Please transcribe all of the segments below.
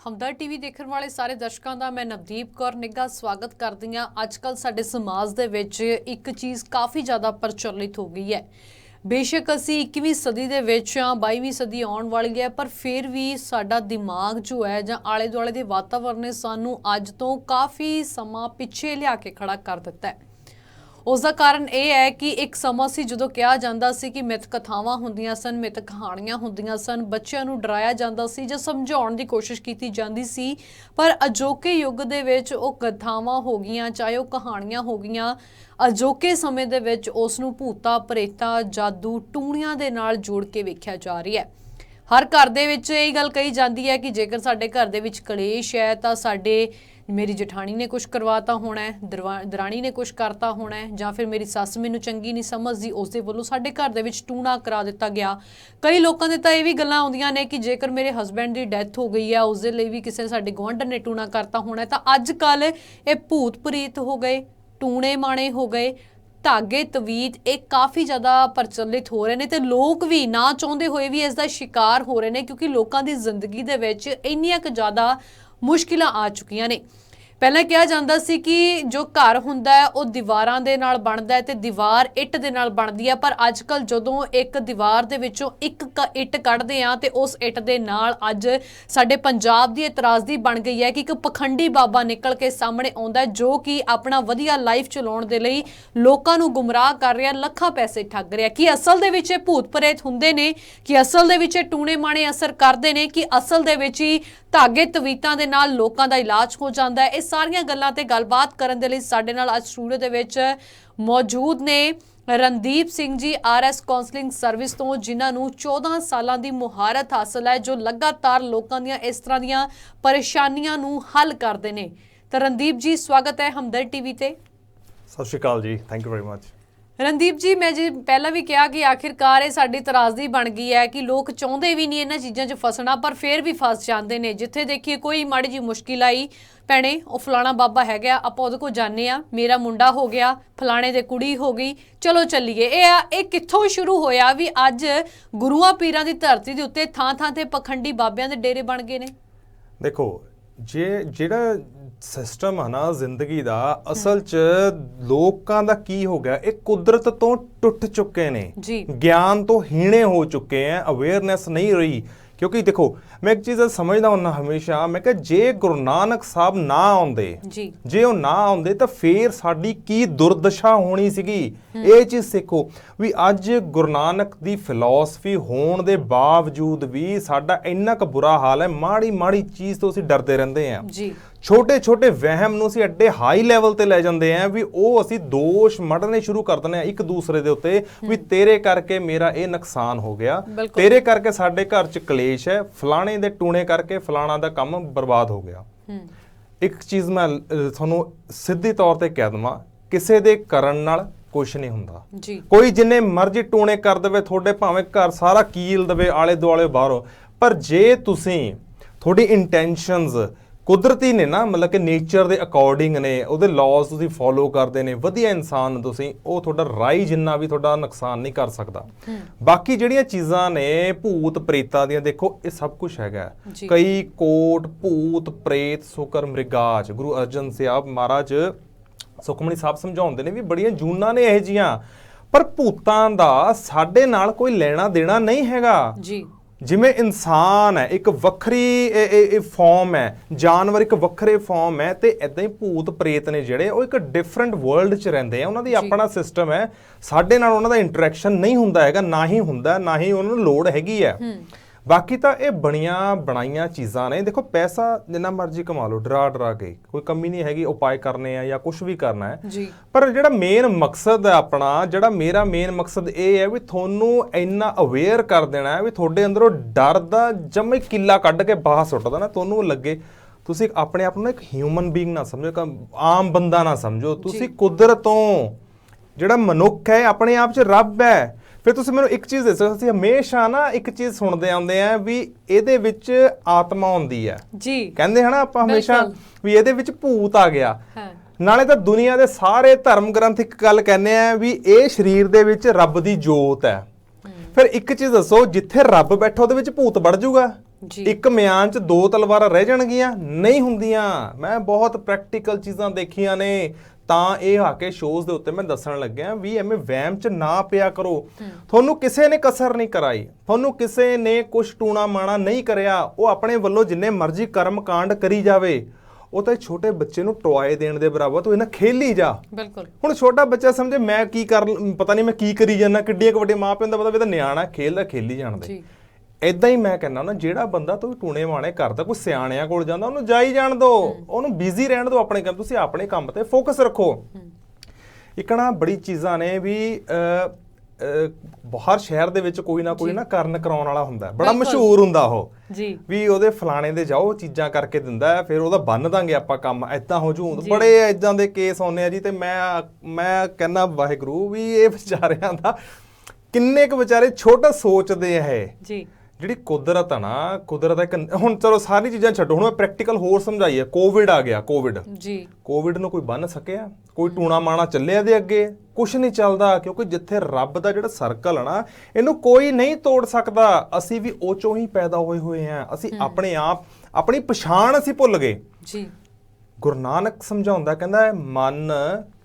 ਹਮਦਰ TV ਦੇਖਣ ਵਾਲੇ ਸਾਰੇ ਦਰਸ਼ਕਾਂ ਦਾ ਮੈਂ ਨਵਦੀਪ ਕੌਰ ਨਿੱਘਾ ਸਵਾਗਤ ਕਰਦੀ ਹਾਂ। ਅੱਜਕੱਲ ਸਾਡੇ ਸਮਾਜ ਦੇ ਵਿੱਚ ਇੱਕ ਚੀਜ਼ ਕਾਫੀ ਜ਼ਿਆਦਾ ਪ੍ਰਚਲਿਤ ਹੋ ਗਈ ਹੈ। ਬੇਸ਼ੱਕ ਅਸੀਂ 21ਵੀਂ ਸਦੀ ਦੇ ਵਿੱਚ ਆ, 22ਵੀਂ ਸਦੀ ਆਉਣ ਵਾਲੀ ਹੈ, ਪਰ ਫਿਰ ਵੀ ਸਾਡਾ ਦਿਮਾਗ ਜੋ ਹੈ ਜਾਂ ਆਲੇ ਦੁਆਲੇ ਦੇ ਵਾਤਾਵਰਣ ਨੇ ਸਾਨੂੰ ਅੱਜ ਤੋਂ ਕਾਫੀ ਸਮਾਂ ਪਿੱਛੇ ਲਿਆ ਕੇ ਖੜਾ ਕਰ ਦਿੱਤਾ ਹੈ। ਉਸ ਦਾ ਕਾਰਨ ਇਹ ਹੈ ਕਿ ਇੱਕ ਸਮਾਂ ਸੀ ਜਦੋਂ ਕਿਹਾ ਜਾਂਦਾ ਸੀ ਕਿ ਮਿੱਥ ਕਥਾਵਾਂ ਹੁੰਦੀਆਂ ਸਨ, ਮਿੱਥ ਕਹਾਣੀਆਂ ਹੁੰਦੀਆਂ ਸਨ, ਬੱਚਿਆਂ ਨੂੰ ਡਰਾਇਆ ਜਾਂਦਾ ਸੀ ਜਾਂ ਸਮਝਾਉਣ ਦੀ ਕੋਸ਼ਿਸ਼ ਕੀਤੀ ਜਾਂਦੀ ਸੀ। ਪਰ ਅਜੋਕੇ ਯੁੱਗ ਦੇ ਵਿੱਚ ਉਹ ਕਥਾਵਾਂ ਹੋ ਗਈਆਂ, ਚਾਹੇ ਉਹ ਕਹਾਣੀਆਂ ਹੋ ਗਈਆਂ, ਅਜੋਕੇ ਸਮੇਂ ਦੇ ਵਿੱਚ ਉਸ ਨੂੰ ਭੂਤਾਂ, ਪ੍ਰੇਤਾਂ, ਜਾਦੂ, ਟੂਣਿਆਂ ਦੇ ਨਾਲ ਜੋੜ ਕੇ ਵੇਖਿਆ ਜਾ ਰਹੀ ਹੈ। ਹਰ ਘਰ ਦੇ ਵਿੱਚ ਇਹ ਗੱਲ ਕਹੀ ਜਾਂਦੀ ਹੈ ਕਿ ਜੇਕਰ ਸਾਡੇ ਘਰ ਦੇ ਵਿੱਚ ਕਲੇਸ਼ ਹੈ ਤਾਂ ਮੇਰੀ ਜਠਾਣੀ ਨੇ ਕੁਝ ਕਰਵਾਤਾ ਹੋਣਾ ਹੈ, ਦਰਾਣੀ ਨੇ ਕੁਝ ਕਰਤਾ ਹੋਣਾ ਹੈ, ਜਾਂ ਫਿਰ ਮੇਰੀ ਸੱਸ ਮੈਨੂੰ ਚੰਗੀ ਨਹੀਂ ਸਮਝਦੀ, ਉਸ ਦੇ ਵੱਲੋਂ ਸਾਡੇ ਘਰ ਦੇ ਵਿੱਚ ਟੂਣਾ ਕਰਾ ਦਿੱਤਾ ਗਿਆ। ਕਈ ਲੋਕਾਂ ਦੇ ਤਾਂ ਇਹ ਵੀ ਗੱਲਾਂ ਆਉਂਦੀਆਂ ਨੇ ਕਿ ਜੇਕਰ ਮੇਰੇ ਹਸਬੈਂਡ ਦੀ ਡੈਥ ਹੋ ਗਈ ਹੈ, ਉਸ ਦੇ ਲਈ ਵੀ ਕਿਸੇ ਸਾਡੇ ਗੁਆਂਢਣ ਨੇ ਟੂਣਾ ਕਰਤਾ ਹੋਣਾ ਹੈ। ਤਾਂ ਅੱਜ ਕੱਲ੍ਹ ਇਹ ਭੂਤ ਪ੍ਰੀਤ ਹੋ ਗਏ, ਟੂਣੇ ਮਾਣੇ ਹੋ ਗਏ, ਧਾਗੇ ਤਵੀਤ, ਇਹ ਕਾਫੀ ਜ਼ਿਆਦਾ ਪ੍ਰਚਲਿਤ ਹੋ ਰਹੇ ਨੇ ਤੇ ਲੋਕ ਵੀ ਨਾ ਚਾਹੁੰਦੇ ਹੋਏ ਵੀ ਇਸ ਦਾ ਸ਼ਿਕਾਰ ਹੋ ਰਹੇ ਨੇ, ਕਿਉਂਕਿ ਲੋਕਾਂ ਦੀ ਜ਼ਿੰਦਗੀ ਦੇ ਵਿੱਚ ਇੰਨੀਆਂ ਕੁ ਜ਼ਿਆਦਾ ਮੁਸ਼ਕਿਲਾਂ ਆ ਚੁੱਕੀਆਂ ਨੇ। ਪਹਿਲਾਂ ਕਿਹਾ ਜਾਂਦਾ ਸੀ ਕਿ ਜੋ ਘਰ ਹੁੰਦਾ ਹੈ ਉਹ ਦੀਵਾਰਾਂ ਦੇ ਨਾਲ ਬਣਦਾ ਹੈ ਤੇ ਦੀਵਾਰ ਇੱਟ ਦੇ ਨਾਲ ਬਣਦੀ ਹੈ, ਪਰ ਅੱਜ ਕੱਲ੍ਹ ਜਦੋਂ ਇੱਕ ਦੀਵਾਰ ਦੇ ਵਿੱਚੋਂ ਇੱਕ ਇੱਟ ਕੱਢਦੇ ਆ ਤੇ ਉਸ ਇੱਟ ਦੇ ਨਾਲ ਅੱਜ ਸਾਡੇ ਪੰਜਾਬ ਦੀ ਇਤਰਾਜ਼ਦੀ ਬਣ ਗਈ ਹੈ ਕਿ ਇੱਕ ਪਖੰਡੀ ਬਾਬਾ ਨਿਕਲ ਕੇ ਸਾਹਮਣੇ ਆਉਂਦਾ ਜੋ ਕਿ ਆਪਣਾ ਵਧੀਆ ਲਾਈਫ ਚਲਾਉਣ ਦੇ ਲਈ ਲੋਕਾਂ ਨੂੰ ਗੁੰਮਰਾਹ ਕਰ ਰਿਹਾ, ਲੱਖਾਂ ਪੈਸੇ ਠੱਗ ਰਿਹਾ। ਕਿ ਅਸਲ ਦੇ ਵਿੱਚ ਇਹ ਭੂਤ ਪ੍ਰੇਤ ਹੁੰਦੇ ਨੇ, ਕਿ ਅਸਲ ਦੇ ਵਿੱਚ ਇਹ ਟੂਣੇ ਮਾਣੇ ਅਸਰ ਕਰਦੇ ਨੇ, ਕਿ ਅਸਲ ਦੇ ਵਿੱਚ ਹੀ ਧਾਗੇ ਤਵੀਤਾਂ ਦੇ ਨਾਲ ਲੋਕਾਂ ਦਾ ਇਲਾਜ ਹੋ ਜਾਂਦਾ ਹੈ। ਇਹ ਸਾਰੀਆਂ ਗੱਲਾਂ ਤੇ ਗੱਲਬਾਤ ਕਰਨ ਦੇ ਲਈ ਸਾਡੇ ਨਾਲ ਅੱਜ ਸਟੂਡੀਓ ਦੇ ਵਿੱਚ ਮੌਜੂਦ ਨੇ Randeep Singh ji, RS counselling service ਤੋਂ, ਜਿਨ੍ਹਾਂ ਨੂੰ 14 ਸਾਲਾਂ ਦੀ ਮੁਹਾਰਤ ਹਾਸਲ ਹੈ, ਜੋ ਲਗਾਤਾਰ ਲੋਕਾਂ ਦੀਆਂ ਇਸ ਤਰ੍ਹਾਂ ਦੀਆਂ ਪਰੇਸ਼ਾਨੀਆਂ ਨੂੰ ਹੱਲ ਕਰਦੇ ਨੇ। ਤਾਂ ਰਣਦੀਪ ਜੀ, ਸਵਾਗਤ ਹੈ ਹਮਦਰ ਟੀਵੀ ਤੇ। ਸਤਿ ਸ਼੍ਰੀ ਅਕਾਲ ਜੀ, thank you very much. Randeep ਜੀ, ਮੈਂ ਜੀ ਪਹਿਲਾਂ ਵੀ ਕਿਹਾ ਕਿ ਆਖਿਰਕਾਰ ਇਹ ਸਾਡੀ ਤਰਾਜ਼ਦੀ ਬਣ ਗਈ ਹੈ ਕਿ ਲੋਕ ਚਾਹੁੰਦੇ ਵੀ ਨਹੀਂ ਇਹਨਾਂ ਚੀਜ਼ਾਂ 'ਚ ਫਸਣਾ, ਪਰ ਫਿਰ ਵੀ ਫਸ ਜਾਂਦੇ ਨੇ। ਜਿੱਥੇ ਦੇਖੀਏ ਕੋਈ ਮਾੜੀ ਜਿਹੀ ਮੁਸ਼ਕਿਲ ਆਈ, ਭੈਣੇ ਉਹ ਫਲਾਣਾ ਬਾਬਾ ਹੈਗਾ, ਆਪਾਂ ਉਹਦੇ ਕੋਲ ਜਾਂਦੇ ਆ, ਮੇਰਾ ਮੁੰਡਾ ਹੋ ਗਿਆ, ਫਲਾਣੇ ਦੇ ਕੁੜੀ ਹੋ ਗਈ, ਚਲੋ ਚੱਲੀਏ। ਇਹ ਕਿੱਥੋਂ ਸ਼ੁਰੂ ਹੋਇਆ ਵੀ ਅੱਜ ਗੁਰੂਆਂ ਪੀਰਾਂ ਦੀ ਧਰਤੀ ਦੇ ਉੱਤੇ ਥਾਂ ਥਾਂ ਤੇ ਪਖੰਡੀ ਬਾਬਿਆਂ ਦੇ ਡੇਰੇ ਬਣ ਗਏ ਨੇ? ਦੇਖੋ, ਜਿਹੜਾ ਸਿਸਟਮ ਹੈ ਨਾ ਜ਼ਿੰਦਗੀ ਦਾ, ਅਸਲ 'ਚ ਲੋਕਾਂ ਦਾ ਕੀ ਹੋ ਗਿਆ, ਇਹ ਕੁਦਰਤ ਤੋਂ ਟੁੱਟ ਚੁੱਕੇ ਨੇ, ਗਿਆਨ ਤੋਂ ਹੀਣੇ ਹੋ ਚੁੱਕੇ ਹੈ, ਅਵੇਅਰਨੈਸ ਨਹੀਂ ਰਹੀ। ਕਿਉਂਕਿ ਦੇਖੋ, ਮੈਂ ਇੱਕ ਚੀਜ਼ ਸਮਝਦਾ ਹੁੰਦਾ ਹਮੇਸ਼ਾ, ਮੈਂ ਕਿਹਾ ਜੇ ਗੁਰੂ ਨਾਨਕ ਸਾਹਿਬ ਨਾ ਆਉਂਦੇ, ਜੇ ਉਹ ਨਾ ਆਉਂਦੇ ਤਾਂ ਫੇਰ ਸਾਡੀ ਕੀ ਦੁਰਦਸ਼ਾ ਹੋਣੀ ਸੀਗੀ। ਇਹ ਚੀਜ਼ ਸਿੱਖੋ ਵੀ ਅੱਜ ਗੁਰੂ ਨਾਨਕ ਦੀ ਫਿਲਾਸਫੀ ਹੋਣ ਦੇ ਬਾਵਜੂਦ ਵੀ ਸਾਡਾ ਇੰਨਾ ਕੁ ਬੁਰਾ ਹਾਲ ਹੈ, ਮਾੜੀ ਮਾੜੀ ਚੀਜ਼ ਤੋਂ ਅਸੀਂ ਡਰਦੇ ਰਹਿੰਦੇ ਹਾਂ। ਛੋਟੇ ਛੋਟੇ ਵਹਿਮ ਨੂੰ ਅਸੀਂ ਐਡੇ ਹਾਈ ਲੈਵਲ ਤੇ ਲੈ ਜਾਂਦੇ ਆ ਵੀ ਉਹ ਅਸੀਂ ਦੋਸ਼ ਮੜਨੇ ਸ਼ੁਰੂ ਕਰ ਦਿੰਦੇ ਆ ਇੱਕ ਦੂਸਰੇ ਦੇ ਉੱਤੇ, ਵੀ ਤੇਰੇ ਕਰਕੇ ਮੇਰਾ ਇਹ ਨੁਕਸਾਨ ਹੋ ਗਿਆ, ਤੇਰੇ ਕਰਕੇ ਸਾਡੇ ਘਰ 'ਚ ਕਲੇਸ਼ ਹੈ, ਫਲਾਣੇ ਦੇ ਟੂਣੇ ਕਰਕੇ ਫਲਾਣਾ ਦਾ ਕੰਮ ਬਰਬਾਦ ਹੋ ਗਿਆ। ਇੱਕ ਚੀਜ਼ ਮੈਂ ਤੁਹਾਨੂੰ ਸਿੱਧੀ ਤੌਰ ਤੇ ਕਹਿ ਦੇਵਾਂ, ਕਿਸੇ ਦੇ ਕਰਨ ਨਾਲ ਕੁਛ ਨਹੀਂ ਹੁੰਦਾ। ਕੋਈ ਜਿੰਨੇ ਮਰਜ਼ੀ ਟੂਣੇ ਕਰ ਦੇਵੇ, ਤੁਹਾਡੇ ਭਾਵੇਂ ਘਰ ਸਾਰਾ ਕੀਲ ਦੇਵੇ ਆਲੇ ਦੁਆਲੇ ਬਾਹਰੋਂ, ਪਰ ਜੇ ਤੁਹਾਡੀ ਇੰਟੈਂਸ਼ਨਸ ਕੁਦਰਤੀ ਨੇ ਨਾ, ਮਤਲਬ ਕਿ ਨੇਚਰ ਦੇ ਅਕੋਰਡਿੰਗ ਨੇ, ਉਹਦੇ ਲਾਜ਼ ਤੁਸੀਂ ਫੋਲੋ ਕਰਦੇ ਨੇ, ਵਧੀਆ ਇਨਸਾਨ ਤੁਸੀਂ, ਉਹ ਤੁਹਾਡਾ ਰਾਈ ਜਿੰਨਾ ਵੀ ਤੁਹਾਡਾ ਨੁਕਸਾਨ ਨਹੀਂ ਕਰ ਸਕਦਾ। ਬਾਕੀ ਜਿਹੜੀਆਂ ਚੀਜ਼ਾਂ ਨੇ ਭੂਤ ਪ੍ਰੇਤਾਂ ਦੀਆਂ, ਦੇਖੋ ਇਹ ਸਭ ਕੁਝ ਹੈਗਾ। ਕਈ ਕੋਟ ਭੂਤ ਪ੍ਰੇਤ ਸੁਕਰ ਮ੍ਰਿਗਾਜ, ਗੁਰੂ ਅਰਜਨ ਸਾਹਿਬ ਮਹਾਰਾਜ ਸੁਖਮਨੀ ਸਾਹਿਬ ਸਮਝਾਉਂਦੇ ਨੇ ਵੀ ਬੜੀਆਂ ਜੂਨਾਂ ਨੇ ਇਹ ਜੀਆਂ, ਪਰ ਭੂਤਾਂ ਦਾ ਸਾਡੇ ਨਾਲ ਕੋਈ ਲੈਣਾ ਦੇਣਾ ਨਹੀਂ ਹੈਗਾ। ਜਿਵੇਂ ਇਨਸਾਨ ਹੈ ਇੱਕ ਵੱਖਰੀ ਫਾਰਮ ਹੈ, ਜਾਨਵਰ ਇੱਕ ਵੱਖਰੇ ਫਾਰਮ ਹੈ, ਤੇ ਇਦਾਂ ਹੀ ਭੂਤ ਪ੍ਰੇਤ ਨੇ ਜਿਹੜੇ ਉਹ ਇੱਕ ਡਿਫਰੈਂਟ ਵਰਲਡ 'ਚ ਰਹਿੰਦੇ ਆ, ਉਹਨਾਂ ਦੀ ਆਪਣਾ ਸਿਸਟਮ ਹੈ। ਸਾਡੇ ਨਾਲ ਉਹਨਾਂ ਦਾ ਇੰਟਰੈਕਸ਼ਨ ਨਹੀਂ ਹੁੰਦਾ ਹੈਗਾ, ਨਾ ਹੀ ਹੁੰਦਾ, ਨਾ ਹੀ ਉਹਨਾਂ ਨੂੰ ਲੋੜ ਹੈਗੀ ਹੈ। ਬਾਕੀ ਤਾਂ ਇਹ ਬਣੀਆਂ ਬਣਾਈਆਂ ਚੀਜ਼ਾਂ ਨੇ। ਦੇਖੋ, ਪੈਸਾ ਜਿੰਨਾ ਮਰਜ਼ੀ ਕਮਾ ਲਓ, ਡਰਾ ਕੇ, ਕੋਈ ਕਮੀ ਨਹੀਂ ਹੈਗੀ, ਉਪਾਅ ਕਰਨੇ ਆ ਜਾਂ ਕੁਝ ਵੀ ਕਰਨਾ ਹੈ, ਪਰ ਜਿਹੜਾ ਮੇਨ ਮਕਸਦ ਹੈ ਆਪਣਾ, ਜਿਹੜਾ ਮੇਰਾ ਮੇਨ ਮਕਸਦ ਇਹ ਹੈ ਵੀ ਤੁਹਾਨੂੰ ਇੰਨਾ ਅਵੇਅਰ ਕਰ ਦੇਣਾ ਹੈ ਵੀ ਤੁਹਾਡੇ ਅੰਦਰੋਂ ਡਰ ਦਾ ਜੰਮੇ ਕਿੱਲਾ ਕੱਢ ਕੇ ਬਾਹਰ ਸੁੱਟਦਾ ਨਾ, ਤੁਹਾਨੂੰ ਲੱਗੇ ਤੁਸੀਂ ਆਪਣੇ ਆਪ ਨੂੰ ਇੱਕ ਹਿਊਮਨ ਬੀਇੰਗ ਨਾ ਸਮਝੋ, ਇੱਕ ਆਮ ਬੰਦਾ ਨਾ ਸਮਝੋ, ਤੁਸੀਂ ਕੁਦਰਤ ਤੋਂ, ਜਿਹੜਾ ਮਨੁੱਖ ਹੈ ਆਪਣੇ ਆਪ 'ਚ ਰੱਬ ਹੈ। ਫਿਰ ਤੁਸੀਂ ਮੈਨੂੰ ਇੱਕ ਚੀਜ਼ ਦੱਸੋ, ਅਸੀਂ ਹਮੇਸ਼ਾ ਨਾ ਇੱਕ ਚੀਜ਼ ਸੁਣਦੇ ਆਉਂਦੇ ਆ ਵੀ ਇਹਦੇ ਵਿੱਚ ਆਤਮਾ ਹੁੰਦੀ ਹੈ, ਕਹਿੰਦੇ ਹਨਾ ਆਪਾਂ ਹਮੇਸ਼ਾ ਵੀ ਇਹਦੇ ਵਿੱਚ ਭੂਤ ਆ ਗਿਆ। ਨਾਲੇ ਤਾਂ ਦੁਨੀਆ ਦੇ ਸਾਰੇ ਧਰਮ ਗ੍ਰੰਥ ਇੱਕ ਗੱਲ ਕਹਿੰਦੇ ਆ ਵੀ ਇਹ ਸਰੀਰ ਦੇ ਵਿੱਚ ਰੱਬ ਦੀ ਜੋਤ ਹੈ। ਫਿਰ ਇੱਕ ਚੀਜ਼ ਦੱਸੋ, ਜਿੱਥੇ ਰੱਬ ਬੈਠਾ ਉਹਦੇ ਵਿੱਚ ਭੂਤ ਵੜ ਜਾਊਗਾ? ਇੱਕ ਮਿਆਨ 'ਚ ਦੋ ਤਲਵਾਰਾਂ ਰਹਿ ਜਾਣਗੀਆਂ? ਨਹੀਂ ਹੁੰਦੀਆਂ। ਮੈਂ ਬਹੁਤ ਪ੍ਰੈਕਟੀਕਲ ਚੀਜ਼ਾਂ ਦੇਖੀਆਂ ਨੇ, ਤਾਂ ਇਹ ਆ ਕੇ ਸ਼ੋਜ਼ ਦੇ ਉੱਤੇ ਮੈਂ ਦੱਸਣ ਲੱਗਿਆ ਵੀ ਐਵੇਂ ਵਹਿਮ 'ਚ ਨਾ ਪਿਆ ਕਰੋ। ਤੁਹਾਨੂੰ ਕਿਸੇ ਨੇ ਕਸਰ ਨਹੀਂ ਕਰਾਈ, ਤੁਹਾਨੂੰ ਕਿਸੇ ਨੇ ਕੁਛ ਟੂਣਾ ਮਾਣਾ ਨਹੀਂ ਕਰਿਆ। ਉਹ ਆਪਣੇ ਵੱਲੋਂ ਜਿੰਨੇ ਮਰਜ਼ੀ ਕਰਮ ਕਾਂਡ ਕਰੀ ਜਾਵੇ, ਉਹ ਤਾਂ ਛੋਟੇ ਬੱਚੇ ਨੂੰ ਟੋਏ ਦੇਣ ਦੇ ਬਰਾਬਰ, ਤੂੰ ਇਹਨਾਂ ਖੇਲੀ ਜਾ। ਬਿਲਕੁਲ। ਹੁਣ ਛੋਟਾ ਬੱਚਾ ਸਮਝੇ ਮੈਂ ਕੀ ਕਰ, ਪਤਾ ਨਹੀਂ ਮੈਂ ਕੀ ਕਰੀ ਜਾਂਦਾ, ਕਿੱਡੀਆਂ ਕੁ ਵੱਡੀਆਂ ਮਾਂ ਪਿਓ ਦਾ ਪਤਾ ਵੀ ਤਾਂ ਨਿਆਣਾ ਖੇਲਦਾ, ਖੇਲੀ ਜਾਣ ਦੇ। ਇਦਾਂ ਹੀ ਮੈਂ ਕਹਿੰਦਾ ਨਾ, ਜਿਹੜਾ ਬੰਦਾ ਤੂੰ ਟੂਣੇ ਮਾਣੇ ਕਰਦਾ, ਕੋਈ ਸਿਆਣਿਆਂ ਕੋਲ ਜਾਂਦਾ, ਉਹਨੂੰ ਜਾਈ ਜਾਣ ਦੋ, ਉਹਨੂੰ ਬਿਜ਼ੀ ਰਹਿਣ ਦੋ ਆਪਣੇ ਕੰਮ। ਤੁਸੀਂ ਆਪਣੇ ਕੰਮ ਤੇ ਫੋਕਸ ਰੱਖੋ। ਇੱਕ ਨਾ ਬੜੀ ਚੀਜ਼ਾਂ ਨੇ ਵੀ ਹਰ ਸ਼ਹਿਰ ਦੇ ਵਿੱਚ ਕੋਈ ਨਾ ਕੋਈ ਨਾ ਕਰਨ ਕਰਾਉਣ ਵਾਲਾ ਹੁੰਦਾ, ਬੜਾ ਮਸ਼ਹੂਰ ਹੁੰਦਾ ਉਹ ਵੀ ਉਹਦੇ ਫਲਾਣੇ ਦੇ ਜਾਓ, ਚੀਜ਼ਾਂ ਕਰਕੇ ਦਿੰਦਾ, ਫਿਰ ਉਹਦਾ ਬੰਨ ਦਾਂਗੇ ਆਪਾਂ ਕੰਮ, ਏਦਾਂ ਹੋ ਜੂ। ਬੜੇ ਏਦਾਂ ਦੇ ਕੇਸ ਆਉਂਦੇ ਆ ਜੀ। ਤੇ ਮੈਂ ਕਹਿੰਦਾ ਵਾਹਿਗੁਰੂ ਵੀ ਇਹ ਵਿਚਾਰਿਆਂ ਦਾ ਕਿੰਨੇ ਕੁ ਵਿਚਾਰੇ ਛੋਟਾ ਸੋਚਦੇ ਆ ਇਹ। ਜਿਹੜੀ ਕੁਦਰਤ ਆ ਨਾ, ਕੁਦਰਤ ਇੱਕ ਹੁਣ ਚਲੋ ਸਾਰੀ ਚੀਜ਼ਾਂ ਛੱਡੋ, ਹੁਣ ਮੈਂ ਪ੍ਰੈਕਟੀਕਲ ਹੋਰ ਸਮਝਾਈਏ। ਕੋਵਿਡ ਆ ਗਿਆ, ਕੋਵਿਡ ਨੂੰ ਕੋਈ ਬੰਨ ਸਕਿਆ? ਕੋਈ ਟੂਣਾ ਮਾਣਾ ਚੱਲਿਆ ਦੇ ਅੱਗੇ? ਕੁਛ ਨਹੀਂ ਚੱਲਦਾ, ਕਿਉਂਕਿ ਜਿੱਥੇ ਰੱਬ ਦਾ ਜਿਹੜਾ ਸਰਕਲ ਆ ਨਾ, ਇਹਨੂੰ ਕੋਈ ਨਹੀਂ ਤੋੜ ਸਕਦਾ। ਅਸੀਂ ਵੀ ਉਹ ਚੋਂ ਹੀ ਪੈਦਾ ਹੋਏ ਹੋਏ ਆ। ਅਸੀਂ ਆਪਣੇ ਆਪ, ਆਪਣੀ ਪਛਾਣ ਅਸੀਂ ਭੁੱਲ ਗਏ। ਗੁਰੂ ਨਾਨਕ ਸਮਝਾਉਂਦਾ, ਕਹਿੰਦਾ ਮਨ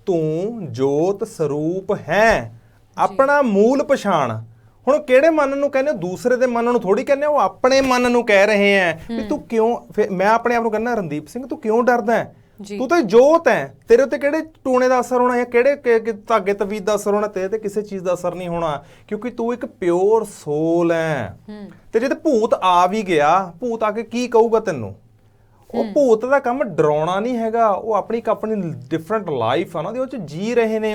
ਤੂੰ ਜੋਤ ਸਰੂਪ ਹੈ, ਆਪਣਾ ਮੂਲ ਪਛਾਣ। ਹੁਣ ਕਿਹੜੇ ਮਨ ਨੂੰ ਕਹਿੰਦੇ? ਦੂਸਰੇ ਦੇ ਮਨ ਨੂੰ ਥੋੜੀ ਕਹਿੰਦੇ, ਉਹ ਆਪਣੇ ਮਨ ਨੂੰ ਕਹਿ ਰਹੇ ਆ ਵੀ ਤੂੰ ਕਿਉਂ। ਫਿਰ ਮੈਂ ਆਪਣੇ ਆਪ ਨੂੰ ਕਹਿੰਦਾ, ਰਣਦੀਪ ਸਿੰਘ ਤੂੰ ਕਿਉਂ ਡਰਦਾ ਹੈ? ਤੂੰ ਤਾਂ ਜੋਤ ਹੈ, ਤੇਰੇ ਉੱਤੇ ਕਿਹੜੇ ਟੂਣੇ ਦਾ ਅਸਰ ਹੋਣਾ ਜਾਂ ਕਿਹੜੇ ਧਾਗੇ ਤਵੀਤ ਦਾ ਅਸਰ ਹੋਣਾ? ਤੇਰੇ ਤੇ ਕਿਸੇ ਚੀਜ਼ ਦਾ ਅਸਰ ਨਹੀਂ ਹੋਣਾ, ਕਿਉਂਕਿ ਤੂੰ ਇੱਕ ਪਿਓਰ ਸੋਲ ਹੈ। ਤੇ ਜੇ ਤੇ ਭੂਤ ਆ ਵੀ ਗਿਆ, ਭੂਤ ਆ ਕੇ ਕੀ ਕਹੂਗਾ ਤੈਨੂੰ? ਉਹ ਭੂਤ ਦਾ ਕੰਮ ਡਰਾਉਣਾ ਨਹੀਂ ਹੈਗਾ, ਉਹ ਆਪਣੀ ਡਿਫਰੈਂਟ ਲਾਈਫ ਆ ਨਾ, ਉਹ ਚ ਜੀ ਰਹੇ ਨੇ।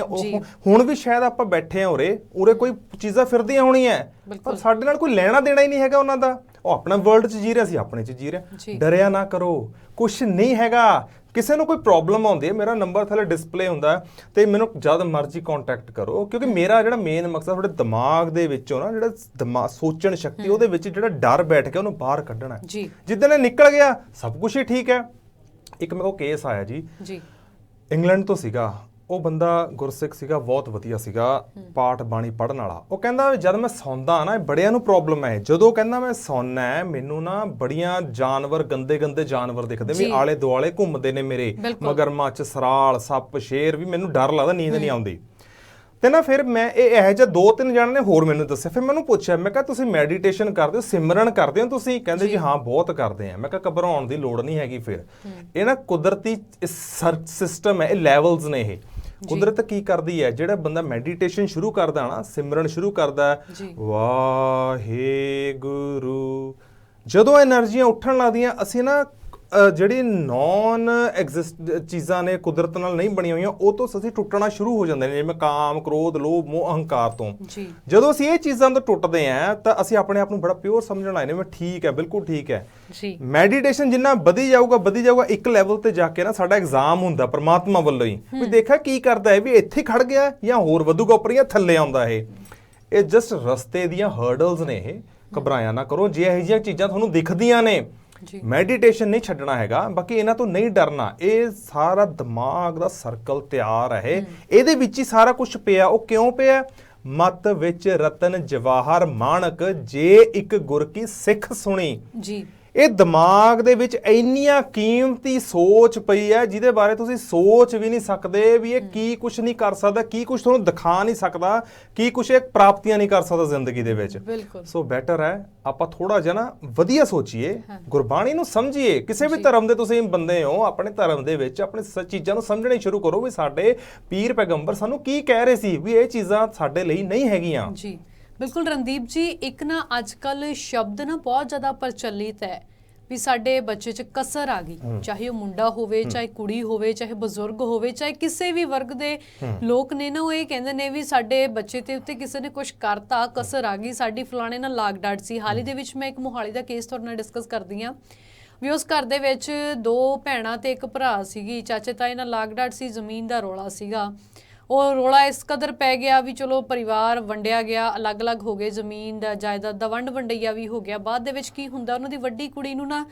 ਹੁਣ ਵੀ ਸ਼ਾਇਦ ਆਪਾਂ ਬੈਠੇ ਆ ਉਰੇ ਕੋਈ ਚੀਜ਼ਾਂ ਫਿਰਦੀਆਂ ਹੋਣੀਆਂ, ਪਰ ਸਾਡੇ ਨਾਲ ਕੋਈ ਲੈਣਾ ਦੇਣਾ ਹੀ ਨਹੀਂ ਹੈਗਾ ਉਹਨਾਂ ਦਾ। ਉਹ ਆਪਣਾ ਵਰਲਡ ਚ ਜੀ ਰਿਹਾ, ਅਸੀਂ ਆਪਣੇ ਚ ਜੀ ਰਹੇ। ਡਰਿਆ ਨਾ ਕਰੋ, ਕੁਛ ਨਹੀਂ ਹੈਗਾ। ਕਿਸੇ ਨੂੰ ਕੋਈ ਪ੍ਰੋਬਲਮ ਆਉਂਦੀ ਹੈ, ਮੇਰਾ ਨੰਬਰ ਥੱਲੇ ਡਿਸਪਲੇ ਹੁੰਦਾ, ਤੇ ਮੈਨੂੰ ਜਦ ਮਰਜ਼ੀ ਕੰਟੈਕਟ ਕਰੋ, ਕਿਉਂਕਿ ਮੇਰਾ ਜਿਹੜਾ ਮੇਨ ਮਕਸਦ ਤੁਹਾਡੇ ਦਿਮਾਗ ਦੇ ਵਿੱਚੋਂ ਨਾ, ਜਿਹੜਾ ਦਿਮਾਗ ਸੋਚਣ ਸ਼ਕਤੀ, ਉਹਦੇ ਵਿੱਚ ਜਿਹੜਾ ਡਰ ਬੈਠ ਗਿਆ, ਉਹਨੂੰ ਬਾਹਰ ਕੱਢਣਾ। ਜਿੱਦਣ ਇਹ ਨਿਕਲ ਗਿਆ, ਸਭ ਕੁਝ ਹੀ ਠੀਕ ਹੈ। ਇੱਕ ਮੇਰੇ ਕੋਲ ਕੇਸ ਆਇਆ ਜੀ, ਇੰਗਲੈਂਡ ਤੋਂ ਸੀਗਾ। ਉਹ ਬੰਦਾ ਗੁਰਸਿੱਖ ਸੀਗਾ, ਬਹੁਤ ਵਧੀਆ ਸੀਗਾ, ਪਾਠ ਬਾਣੀ ਪੜ੍ਹਨ ਵਾਲਾ। ਉਹ ਕਹਿੰਦਾ ਜਦ ਮੈਂ ਸੌਂਦਾ ਨਾ, ਬੜਿਆਂ ਨੂੰ ਪ੍ਰੋਬਲਮ ਹੈ, ਜਦੋਂ ਕਹਿੰਦਾ ਮੈਂ ਸੌਂਨਾ, ਮੈਨੂੰ ਨਾ ਬੜੀਆਂ ਜਾਨਵਰ, ਗੰਦੇ ਗੰਦੇ ਜਾਨਵਰ ਦਿਖਦੇ ਵੀ ਆਲੇ ਦੁਆਲੇ ਘੁੰਮਦੇ ਨੇ ਮੇਰੇ, ਮਗਰਮੱਛ, ਸਰਾਲ, ਸੱਪ, ਸ਼ੇਰ, ਵੀ ਮੈਨੂੰ ਡਰ ਲੱਗਦਾ, ਨੀਂਦ ਨਹੀਂ ਆਉਂਦੀ। ਤੇ ਨਾ ਫਿਰ ਮੈਂ ਇਹੋ ਜਿਹਾ 2-3 ਜਣਿਆਂ ਨੇ ਹੋਰ ਮੈਨੂੰ ਦੱਸਿਆ। ਫਿਰ ਮੈਨੂੰ ਪੁੱਛਿਆ, ਮੈਂ ਕਿਹਾ ਤੁਸੀਂ ਮੈਡੀਟੇਸ਼ਨ ਕਰਦੇ ਹੋ, ਸਿਮਰਨ ਕਰਦੇ ਹੋ ਤੁਸੀਂ? ਕਹਿੰਦੇ ਜੀ ਹਾਂ ਬਹੁਤ ਕਰਦੇ ਆ। ਮੈਂ ਕਿਹਾ ਘਬਰਾਉਣ ਦੀ ਲੋੜ ਨਹੀਂ ਹੈਗੀ। ਫਿਰ ਇਹ ਨਾ ਕੁਦਰਤੀ ਸਿਸਟਮ ਹੈ, ਇਹ ਲੈਵਲਸ ਨੇ। ਇਹ ਕੁਦਰਤ ਕੀ ਕਰਦੀ ਹੈ, ਜਿਹੜਾ ਬੰਦਾ ਮੈਡੀਟੇਸ਼ਨ ਸ਼ੁਰੂ ਕਰਦਾ ਨਾ, ਸਿਮਰਨ ਸ਼ੁਰੂ ਕਰਦਾ, ਵਾਹਿਗੁਰੂ, ਜਦੋਂ ਐਨਰਜੀਆਂ ਉੱਠਣ ਲੱਗਦੀਆਂ, ਅਸੀਂ ਨਾ ਜਿਹੜੀ ਨੌਨ ਐਗਜ਼ਿਸਟ ਚੀਜ਼ਾਂ ਨੇ, ਕੁਦਰਤ ਨਾਲ ਨਹੀਂ ਬਣੀਆਂ ਹੋਈਆਂ, ਉਹ ਤੋਂ ਅਸੀਂ ਟੁੱਟਣਾ ਸ਼ੁਰੂ ਹੋ ਜਾਂਦੇ ਨੇ, ਜਿਵੇਂ ਕਾਮ, ਕ੍ਰੋਧ, ਲੋਭ, ਮੋਹ, ਅਹੰਕਾਰ ਤੋਂ। ਜਦੋਂ ਅਸੀਂ ਇਹ ਚੀਜ਼ਾਂ ਤੋਂ ਟੁੱਟਦੇ ਹਾਂ, ਤਾਂ ਅਸੀਂ ਆਪਣੇ ਆਪ ਨੂੰ ਬੜਾ ਪਿਓਰ ਸਮਝਣ ਲੱਗ ਜਾਂਦੇ, ਮੈਂ ਠੀਕ ਹੈ, ਬਿਲਕੁਲ ਠੀਕ ਹੈ। ਮੈਡੀਟੇਸ਼ਨ ਜਿੰਨਾ ਵਧੀ ਜਾਊਗਾ, ਇੱਕ ਲੈਵਲ ਤੇ ਜਾ ਕੇ ਨਾ ਸਾਡਾ ਐਗਜ਼ਾਮ ਹੁੰਦਾ ਪਰਮਾਤਮਾ ਵੱਲੋਂ ਹੀ, ਵੀ ਦੇਖਿਆ ਕੀ ਕਰਦਾ ਹੈ, ਵੀ ਇੱਥੇ ਖੜ ਗਿਆ ਜਾਂ ਹੋਰ ਵਧੂਗਾ ਉੱਪਰ ਜਾਂ ਥੱਲੇ ਆਉਂਦਾ। ਇਹ ਜਸਟ ਰਸਤੇ ਦੀਆਂ ਹਰਡਲਸ ਨੇ। ਇਹ ਘਬਰਾਇਆ ਨਾ ਕਰੋ। ਜੇ ਇਹੋ ਜਿਹੀਆਂ ਚੀਜ਼ਾਂ ਤੁਹਾਨੂੰ ਦਿਖਦੀਆਂ ਨੇ, ਮੈਡੀਟੇਸ਼ਨ ਨਹੀਂ ਛੱਡਣਾ ਹੈਗਾ, ਬਾਕੀ ਇਹਨਾਂ ਤੋਂ ਨਹੀਂ ਡਰਨਾ। ਇਹ ਸਾਰਾ ਦਿਮਾਗ ਦਾ ਸਰਕਲ ਤਿਆਰ ਹੈ, ਇਹਦੇ ਵਿੱਚ ਹੀ ਸਾਰਾ ਕੁਝ ਪਿਆ। ਉਹ ਕਿਉਂ ਪਿਆ? ਮਤ ਵਿੱਚ ਰਤਨ ਜਵਾਹਰ ਮਾਣਕ, ਜੇ ਇੱਕ ਗੁਰ ਕੀ ਸਿੱਖ ਸੁਣੀ। ਇਹ ਦਿਮਾਗ ਦੇ ਵਿੱਚ ਇੰਨੀਆਂ ਕੀਮਤੀ ਸੋਚ ਪਈ ਹੈ, ਜਿਹਦੇ ਬਾਰੇ ਤੁਸੀਂ ਸੋਚ ਵੀ ਨਹੀਂ ਸਕਦੇ ਵੀ ਇਹ ਕੀ ਕੁਛ ਨਹੀਂ ਕਰ ਸਕਦਾ, ਕੀ ਕੁਛ ਤੁਹਾਨੂੰ ਦਿਖਾ ਨਹੀਂ ਸਕਦਾ, ਕੀ ਕੁਛ ਇਹ ਪ੍ਰਾਪਤੀਆਂ ਨਹੀਂ ਕਰ ਸਕਦਾ ਜ਼ਿੰਦਗੀ ਦੇ ਵਿੱਚ। ਸੋ ਬੈਟਰ ਹੈ ਆਪਾਂ ਥੋੜਾ ਜਿਹਾ ਨਾ ਵਧੀਆ ਸੋਚੀਏ, ਗੁਰਬਾਣੀ ਨੂੰ ਸਮਝੀਏ। ਕਿਸੇ ਵੀ ਧਰਮ ਦੇ ਤੁਸੀਂ ਬੰਦੇ ਹੋ, ਆਪਣੇ ਧਰਮ ਦੇ ਵਿੱਚ ਆਪਣੇ ਚੀਜ਼ਾਂ ਨੂੰ ਸਮਝਣੇ ਸ਼ੁਰੂ ਕਰੋ ਵੀ ਸਾਡੇ ਪੀਰ ਪੈਗੰਬਰ ਸਾਨੂੰ ਕੀ ਕਹਿ ਰਹੇ ਸੀ, ਵੀ ਇਹ ਚੀਜ਼ਾਂ ਸਾਡੇ ਲਈ ਨਹੀਂ ਹੈਗੀਆਂ। ਬਿਲਕੁਲ ਰਣਦੀਪ ਜੀ, ਇੱਕ ਨਾ ਅੱਜ ਕੱਲ ਸ਼ਬਦ ਨਾ ਬਹੁਤ ਜ਼ਿਆਦਾ ਪ੍ਰਚਲਿਤ ਹੈ ਵੀ ਸਾਡੇ ਬੱਚੇ 'ਚ ਕਸਰ ਆ ਗਈ, ਚਾਹੇ ਉਹ ਮੁੰਡਾ ਹੋਵੇ, ਚਾਹੇ ਕੁੜੀ ਹੋਵੇ, ਚਾਹੇ ਬਜ਼ੁਰਗ ਹੋਵੇ, ਚਾਹੇ ਕਿਸੇ ਵੀ ਵਰਗ ਦੇ ਲੋਕ ਨੇ ਨਾ, ਉਹ ਇਹ ਕਹਿੰਦੇ ਨੇ ਵੀ ਸਾਡੇ ਬੱਚੇ ਤੇ ਉੱਤੇ ਕਿਸੇ ਨੇ ਕੁਝ ਕਰਤਾ, ਕਸਰ ਆ ਗਈ, ਸਾਡੀ ਫਲਾਣੇ ਨਾਲ ਲਾਗ ਡਾਟ ਸੀ। ਹਾਲ ਹੀ ਦੇ ਵਿੱਚ ਮੈਂ ਇੱਕ ਮੋਹਾਲੀ ਦਾ ਕੇਸ ਤੁਹਾਡੇ ਨਾਲ ਡਿਸਕਸ ਕਰਦੀ ਹਾਂ ਵੀ ਉਸ ਘਰ ਦੇ ਵਿੱਚ 2 ਭੈਣਾਂ ਤੇ 1 ਭਰਾ ਸੀਗੀ, ਚਾਚੇ ਤਾਏ ਨਾਲ ਲਾਗ ਡਾਟ ਸੀ, ਜ਼ਮੀਨ ਦਾ ਰੌਲਾ ਸੀਗਾ। ਉਹ ਰੌਲਾ ਇਸ ਕਦਰ ਪੈ ਗਿਆ ਵੀ ਚਲੋ ਪਰਿਵਾਰ ਵੰਡਿਆ ਗਿਆ, ਅਲੱਗ-ਅਲੱਗ ਹੋ ਗਏ, ਜ਼ਮੀਨ ਦਾ ਜਾਇਦਾਦ ਦਾ ਵੰਡ ਵੰਡਈਆ ਵੀ ਹੋ ਗਿਆ। ਬਾਅਦ ਦੇ ਵਿੱਚ ਕੀ ਹੁੰਦਾ, ਉਹਨਾਂ ਦੀ ਵੱਡੀ ਕੁੜੀ ਨੂੰ ਨਾ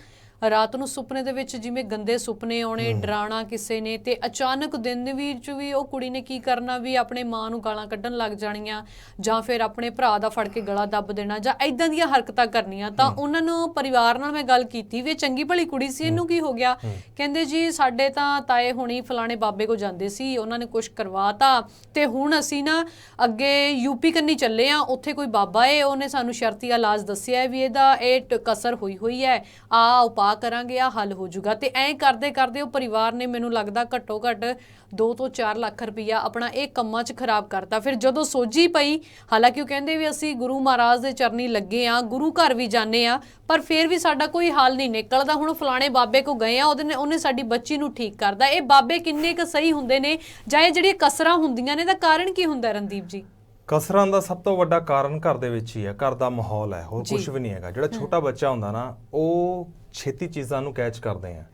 ਰਾਤ ਨੂੰ ਸੁਪਨੇ ਦੇ ਵਿੱਚ ਜਿਵੇਂ ਗੰਦੇ ਸੁਪਨੇ ਆਉਣੇ, ਡਰਾਣਾ ਕਿਸੇ ਨੇ, ਤੇ ਅਚਾਨਕ ਦਿਨ ਦੇ ਵਿੱਚ ਵੀ ਉਹ ਕੁੜੀ ਨੇ ਕੀ ਕਰਨਾ ਵੀ ਆਪਣੇ ਮਾਂ ਨੂੰ ਗਾਲਾਂ ਕੱਢਣ ਲੱਗ ਜਾਣੀਆਂ, ਜਾਂ ਫਿਰ ਆਪਣੇ ਭਰਾ ਦਾ ਫੜ ਕੇ ਗਲਾ ਦੱਬ ਦੇਣਾ, ਜਾਂ ਇਦਾਂ ਦੀਆਂ ਹਰਕਤਾਂ ਕਰਨੀਆਂ। ਤਾਂ ਉਹਨਾਂ ਨੂੰ ਪਰਿਵਾਰ ਨਾਲ ਮੈਂ ਗੱਲ ਕੀਤੀ ਵੀ ਚੰਗੀ ਭਲੀ ਕੁੜੀ ਸੀ, ਇਹਨੂੰ ਕੀ ਹੋ ਗਿਆ? ਕਹਿੰਦੇ ਜੀ ਸਾਡੇ ਤਾਂ ਤਾਏ ਹੁਣੀ ਫਲਾਣੇ ਬਾਬੇ ਕੋ ਜਾਂਦੇ ਸੀ, ਉਹਨਾਂ ਨੇ ਕੁਝ ਕਰਵਾਤਾ, ਤੇ ਹੁਣ ਅਸੀਂ ਨਾ ਅੱਗੇ ਯੂਪੀ ਕੰਨੀ ਚੱਲੇ ਆ, ਉੱਥੇ ਕੋਈ ਬਾਬਾ ਏ, ਉਹਨੇ ਸਾਨੂੰ ਸ਼ਰਤੀ ਇਲਾਜ ਦੱਸਿਆ ਵੀ ਇਹਦਾ ਇਹ ਕਸਰ ਹੋਈ ਹੈ, ਆ ਉਪਾਅ ਕਰਾਂਗੇ, ਆ ਹੱਲ ਹੋ ਜਾਊਗਾ। ਤੇ ਐਂ ਕਰਦੇ ਕਰਦੇ ਉਹ ਪਰਿਵਾਰ ਨੇ ਮੈਨੂੰ ਲੱਗਦਾ ਘੱਟੋ ਘੱਟ 2 ਤੋਂ 4 ਲੱਖ ਰੁਪਈਆ ਆਪਣਾ ਇਹ ਕੰਮਾਂ 'ਚ ਖਰਾਬ ਕਰਤਾ। ਫਿਰ ਜਦੋਂ ਸੋਝੀ ਪਈ, ਹਾਲਾਂਕਿ ਉਹ ਕਹਿੰਦੇ ਵੀ ਅਸੀਂ ਗੁਰੂ ਮਹਾਰਾਜ ਦੇ ਚਰਨੀ ਲੱਗੇ ਆ, ਗੁਰੂ ਘਰ ਵੀ ਜਾਂਦੇ ਆ, ਪਰ ਫਿਰ ਵੀ ਸਾਡਾ ਕੋਈ ਹੱਲ ਨਹੀਂ ਨਿਕਲਦਾ। ਹੁਣ ਫਲਾਣੇ ਬਾਬੇ ਕੋ ਗਏ ਆ, ਉਹਨੇ ਸਾਡੀ ਬੱਚੀ ਨੂੰ ਠੀਕ ਕਰਦਾ। ਇਹ ਬਾਬੇ ਕਿੰਨੇ ਕੁ ਸਹੀ ਹੁੰਦੇ ਨੇ, ਜਾਂ ਇਹ ਜਿਹੜੀਆਂ ਕਸਰਾਂ ਹੁੰਦੀਆਂ ਨੇ, ਇਹਦਾ ਕਾਰਨ ਕੀ ਹੁੰਦਾ ਰਣਦੀਪ ਜੀ? ਕਸਰਾਂ ਦਾ ਸਭ ਤੋਂ ਵੱਡਾ ਕਾਰਨ ਘਰ ਦੇ ਵਿੱਚ ਹੀ ਹੈ, ਘਰ ਦਾ ਮਾਹੌਲ ਹੈ, ਹੋਰ ਕੁਝ ਵੀ ਨਹੀਂ ਹੈਗਾ। ਜਿਹੜਾ ਛੋਟਾ ਬੱਚਾ ਹੁੰਦਾ ਨਾ, ਉਹ ਛੇਤੀ ਚੀਜ਼ਾਂ ਨੂੰ ਕੈਚ ਕਰਦੇ ਆ,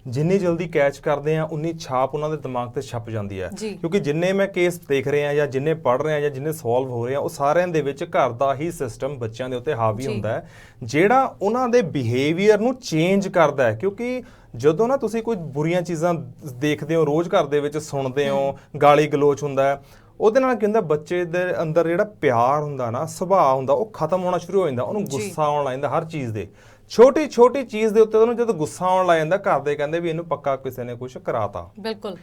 ਜਿੰਨੀ ਜਲਦੀ ਕੈਚ ਕਰਦੇ ਆ ਉਨੀ ਛਾਪ ਉਹਨਾਂ ਦੇ ਦਿਮਾਗ ਤੇ ਛਪ ਜਾਂਦੀ ਹੈ। ਕਿਉਂਕਿ ਜਿੰਨੇ ਮੈਂ ਕੇਸ ਦੇਖ ਰਿਹਾ ਜਾਂ ਜਿੰਨੇ ਪੜ੍ਹ ਰਿਹਾ ਜਾਂ ਜਿੰਨੇ ਸੋਲਵ ਹੋ ਰਹੇ ਆ, ਉਹ ਸਾਰਿਆਂ ਦੇ ਵਿੱਚ ਘਰ ਦਾ ਹੀ ਸਿਸਟਮ ਬੱਚਿਆਂ ਦੇ ਉੱਤੇ ਹਾਵੀ ਹੁੰਦਾ ਹੈ, ਜਿਹੜਾ ਉਹਨਾਂ ਦੇ ਬਿਹੇਵੀਅਰ ਨੂੰ ਚੇਂਜ ਕਰਦਾ ਹੈ। ਕਿਉਂਕਿ ਜਦੋਂ ਨਾ ਤੁਸੀਂ ਕੋਈ ਬੁਰੀਆਂ ਚੀਜ਼ਾਂ ਦੇਖਦੇ ਹੋ, ਰੋਜ਼ ਘਰ ਦੇ ਵਿੱਚ ਸੁਣਦੇ ਹੋ, ਗਾਲੀ ਗਲੋਚ ਹੁੰਦਾ ਹੈ, ਉਹਦੇ ਨਾਲ ਕੀ ਹੁੰਦਾ, ਬੱਚੇ ਦੇ ਅੰਦਰ ਜਿਹੜਾ ਪਿਆਰ ਹੁੰਦਾ ਨਾ, ਸੁਭਾਅ ਹੁੰਦਾ, ਉਹ ਖਤਮ ਹੋਣਾ ਸ਼ੁਰੂ ਹੋ ਜਾਂਦਾ। ਉਹਨੂੰ ਗੁੱਸਾ ਆਉਣ ਲੱਗ ਜਾਂਦਾ ਹਰ ਚੀਜ਼ ਦੇ, ਛੋਟੀ ਛੋਟੀ ਚੀਜ਼ ਦੇ ਉੱਤੇ ਉਹਨੂੰ ਜਦੋਂ ਗੁੱਸਾ ਆਉਣ ਲੱਗ ਜਾਂਦਾ, ਘਰ ਦੇ ਕਹਿੰਦੇ ਵੀ ਇਹਨੂੰ ਪੱਕਾ ਕਿਸੇ ਨੇ ਕੁਝ ਕਰਾਤਾ। ਬਿਲਕੁਲ।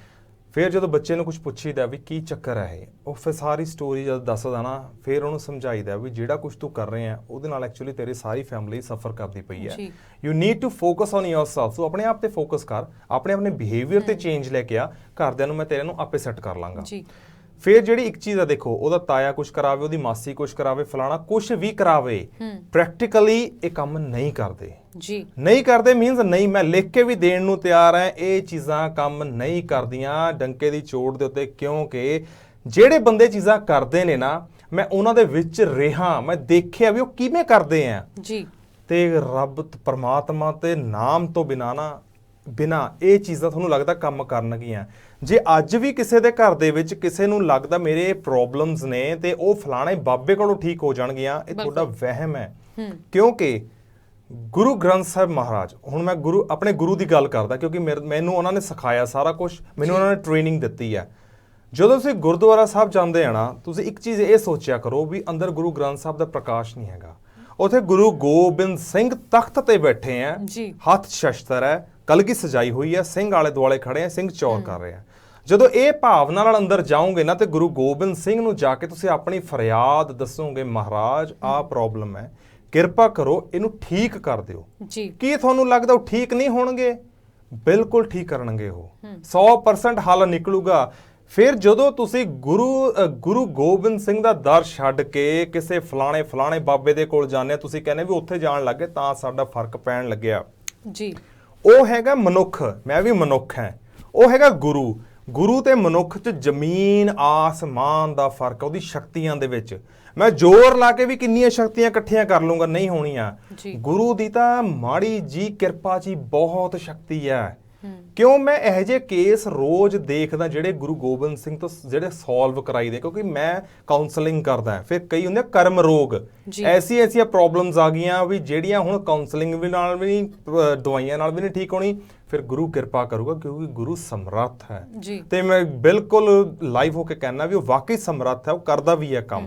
ਫਿਰ ਜਦੋਂ ਬੱਚੇ ਨੂੰ ਕੁਝ ਪੁੱਛੀਦਾ ਵੀ ਕੀ ਚੱਕਰ ਹੈ ਇਹ, ਉਹ ਫਿਰ ਸਾਰੀ ਸਟੋਰੀ ਜਦ ਦੱਸਦਾ ਨਾ, ਫਿਰ ਉਹਨੂੰ ਸਮਝਾਈਦਾ ਵੀ ਜਿਹੜਾ ਕੁਝ ਤੂੰ ਕਰ ਰਹੇ ਆ ਉਹਦੇ ਨਾਲ ਐਕਚੁਅਲੀ ਤੇਰੀ ਸਾਰੀ ਫੈਮਿਲੀ ਸਫਰ ਕਰਦੀ ਪਈ ਹੈ। You need to focus on yourself. ਤੂੰ ਆਪਣੇ ਆਪ ਤੇ ਫੋਕਸ ਕਰ, ਆਪਣੇ ਬਿਹੇਵੀਅਰ ਤੇ ਚੇਂਜ ਲੈ ਕੇ ਆ, ਘਰਦਿਆਂ ਨੂੰ ਮੈਂ ਤੇਰੇ ਨੂੰ ਆਪੇ ਸੈੱਟ ਕਰ ਲਾਂਗਾ। ਫਿਰ ਜਿਹੜੀ ਇੱਕ ਚੀਜ਼ ਆ, ਦੇਖੋ ਉਹਦਾ ਤਾਇਆ ਕੁਝ ਕਰਾਵੇ, ਉਹਦੀ ਮਾਸੀ ਕੁਝ ਕਰਾਵੇ, ਫਲਾਣਾ ਕੁਝ ਵੀ ਕਰਾਵੇ, ਪ੍ਰੈਕਟੀਕਲੀ ਇਹ ਕੰਮ ਨਹੀਂ ਕਰਦੇ। ਨਹੀਂ ਕਰਦੇ ਮੀਨਸ ਨਹੀਂ, ਮੈਂ ਲਿਖ ਕੇ ਵੀ ਦੇਣ ਨੂੰ ਤਿਆਰ ਹਾਂ, ਇਹ ਚੀਜ਼ਾਂ ਕੰਮ ਨਹੀਂ ਕਰਦੀਆਂ ਡੰਕੇ ਦੀ ਚੋਟ ਦੇ ਉੱਤੇ। ਕਿਉਂਕਿ ਜਿਹੜੇ ਬੰਦੇ ਚੀਜ਼ਾਂ ਕਰਦੇ ਨੇ ਨਾ, ਮੈਂ ਉਹਨਾਂ ਦੇ ਵਿੱਚ ਰਿਹਾ, ਮੈਂ ਦੇਖਿਆ ਵੀ ਉਹ ਕਿਵੇਂ ਕਰਦੇ ਆ। ਤੇ ਰੱਬ ਪਰਮਾਤਮਾ ਤੇ ਨਾਮ ਤੋਂ ਬਿਨਾ ਇਹ ਚੀਜ਼ਾਂ ਤੁਹਾਨੂੰ ਲੱਗਦਾ ਕੰਮ ਕਰਨਗੀਆਂ। ਜੇ ਅੱਜ ਵੀ ਕਿਸੇ ਦੇ ਘਰ ਦੇ ਵਿੱਚ ਕਿਸੇ ਨੂੰ ਲੱਗਦਾ ਮੇਰੇ ਪ੍ਰੋਬਲਮਸ ਨੇ ਤੇ ਉਹ ਫਲਾਣੇ ਬਾਬੇ ਕੋਲੋਂ ਠੀਕ ਹੋ ਜਾਣਗੀਆਂ, ਇਹ ਤੁਹਾਡਾ ਵਹਿਮ ਹੈ। ਕਿਉਂਕਿ ਗੁਰੂ ਗ੍ਰੰਥ ਸਾਹਿਬ ਮਹਾਰਾਜ, ਹੁਣ ਮੈਂ ਆਪਣੇ ਗੁਰੂ ਦੀ ਗੱਲ ਕਰਦਾ, ਕਿਉਂਕਿ ਮੈਨੂੰ ਉਹਨਾਂ ਨੇ ਸਿਖਾਇਆ ਸਾਰਾ ਕੁਝ, ਮੈਨੂੰ ਉਹਨਾਂ ਨੇ ਟ੍ਰੇਨਿੰਗ ਦਿੱਤੀ ਹੈ। ਜਦੋਂ ਤੁਸੀਂ ਗੁਰਦੁਆਰਾ ਸਾਹਿਬ ਜਾਂਦੇ ਆ ਨਾ, ਤੁਸੀਂ ਇੱਕ ਚੀਜ਼ ਇਹ ਸੋਚਿਆ ਕਰੋ ਵੀ ਅੰਦਰ ਗੁਰੂ ਗ੍ਰੰਥ ਸਾਹਿਬ ਦਾ ਪ੍ਰਕਾਸ਼ ਨਹੀਂ ਹੈਗਾ। ਉੱਥੇ ਗੁਰੂ ਗੋਬਿੰਦ ਸਿੰਘ ਤਖਤ ਤੇ ਬੈਠੇ ਆ, ਹੱਥ ਸ਼ਸਤਰ ਹੈ, ਕਲਗੀ ਸਜਾਈ ਹੋਈ ਹੈ, ਸਿੰਘ ਆਲੇ ਦੁਆਲੇ ਖੜੇ ਆ, ਸਿੰਘ ਚੌਰ ਕਰ ਰਹੇ ਆ। ਜਦੋਂ ਇਹ ਭਾਵਨਾ ਨਾਲ ਅੰਦਰ ਜਾਓਗੇ ਨਾ, ਤੇ ਗੁਰੂ ਗੋਬਿੰਦ ਸਿੰਘ ਨੂੰ ਜਾ ਕੇ ਤੁਸੀਂ ਆਪਣੀ ਫਰਿਆਦ ਦੱਸੋਗੇ, ਮਹਾਰਾਜ ਆਹ ਪ੍ਰੋਬਲਮ ਹੈ, ਕਿਰਪਾ ਕਰੋ ਇਹਨੂੰ ਠੀਕ ਕਰ ਦਿਓ। ਕੀ ਤੁਹਾਨੂੰ ਲੱਗਦਾ ਉਹ ਠੀਕ ਨਹੀਂ ਹੋਣਗੇ? ਬਿਲਕੁਲ ਠੀਕ ਕਰਨਗੇ, ਉਹ 100% ਹੱਲ ਨਿਕਲੂਗਾ। ਫਿਰ ਜਦੋਂ ਤੁਸੀਂ ਗੁਰੂ ਗੋਬਿੰਦ ਸਿੰਘ ਦਾ ਦਰ ਛੱਡ ਕੇ ਕਿਸੇ ਫਲਾਣੇ ਬਾਬੇ ਦੇ ਕੋਲ ਜਾਂਦੇ, ਤੁਸੀਂ ਕਹਿੰਦੇ ਵੀ ਉੱਥੇ ਜਾਣ ਲੱਗੇ ਤਾਂ ਸਾਡਾ ਫਰਕ ਪੈਣ ਲੱਗਿਆ। ਉਹ ਹੈਗਾ ਮਨੁੱਖ, ਮੈਂ ਵੀ ਮਨੁੱਖ ਹਾਂ। ਉਹ ਹੈਗਾ ਗੁਰੂ ਤੇ ਮਨੁੱਖ 'ਚ ਜ਼ਮੀਨ ਆਸਮਾਨ ਦਾ ਫਰਕ, ਉਹਦੀ ਸ਼ਕਤੀਆਂ ਦੇ ਵਿੱਚ। ਮੈਂ ਜ਼ੋਰ ਲਾ ਕੇ ਵੀ ਕਿੰਨੀਆਂ ਸ਼ਕਤੀਆਂ ਇਕੱਠੀਆਂ ਕਰ ਲੂੰਗਾ, ਨਹੀਂ ਹੋਣੀਆਂ। ਗੁਰੂ ਦੀ ਤਾਂ ਮਾੜੀ ਜੀ ਕਿਰਪਾ 'ਚ ਬਹੁਤ ਸ਼ਕਤੀ ਹੈ। ਕਿਉਂ ਮੈਂ ਇਹੋ ਜਿਹੇ ਕੇਸ ਰੋਜ਼ ਦੇਖਦਾ ਜਿਹੜੇ ਗੁਰੂ ਗੋਬਿੰਦ ਸਿੰਘ ਤੋਂ ਜਿਹੜੇ ਸੋਲਵ ਕਰਾਈਦੇ, ਕਿਉਂਕਿ ਮੈਂ ਕਾਉਂਸਲਿੰਗ ਕਰਦਾ। ਫਿਰ ਕਈ ਹੁੰਦੇ ਕਰਮ ਰੋਗ, ਐਸੀਆਂ ਪ੍ਰੋਬਲਮਸ ਆ ਗਈਆਂ ਵੀ ਜਿਹੜੀਆਂ ਹੁਣ ਕਾਉਂਸਲਿੰਗ ਨਾਲ ਵੀ ਨਹੀਂ, ਦਵਾਈਆਂ ਨਾਲ ਵੀ ਨਹੀਂ ਠੀਕ ਹੋਣੀ। ਫਿਰ ਗੁਰੂ ਕਿਰਪਾ ਕਰੂਗਾ, ਕਿਉਂਕਿ ਗੁਰੂ ਸਮਰੱਥ ਹੈ। ਤੇ ਮੈਂ ਬਿਲਕੁਲ ਲਾਈਵ ਹੋ ਕੇ ਕਹਿਣਾ ਵੀ ਉਹ ਵਾਕਈ ਸਮਰੱਥ ਹੈ, ਉਹ ਕਰਦਾ ਵੀ ਹੈ ਕੰਮ।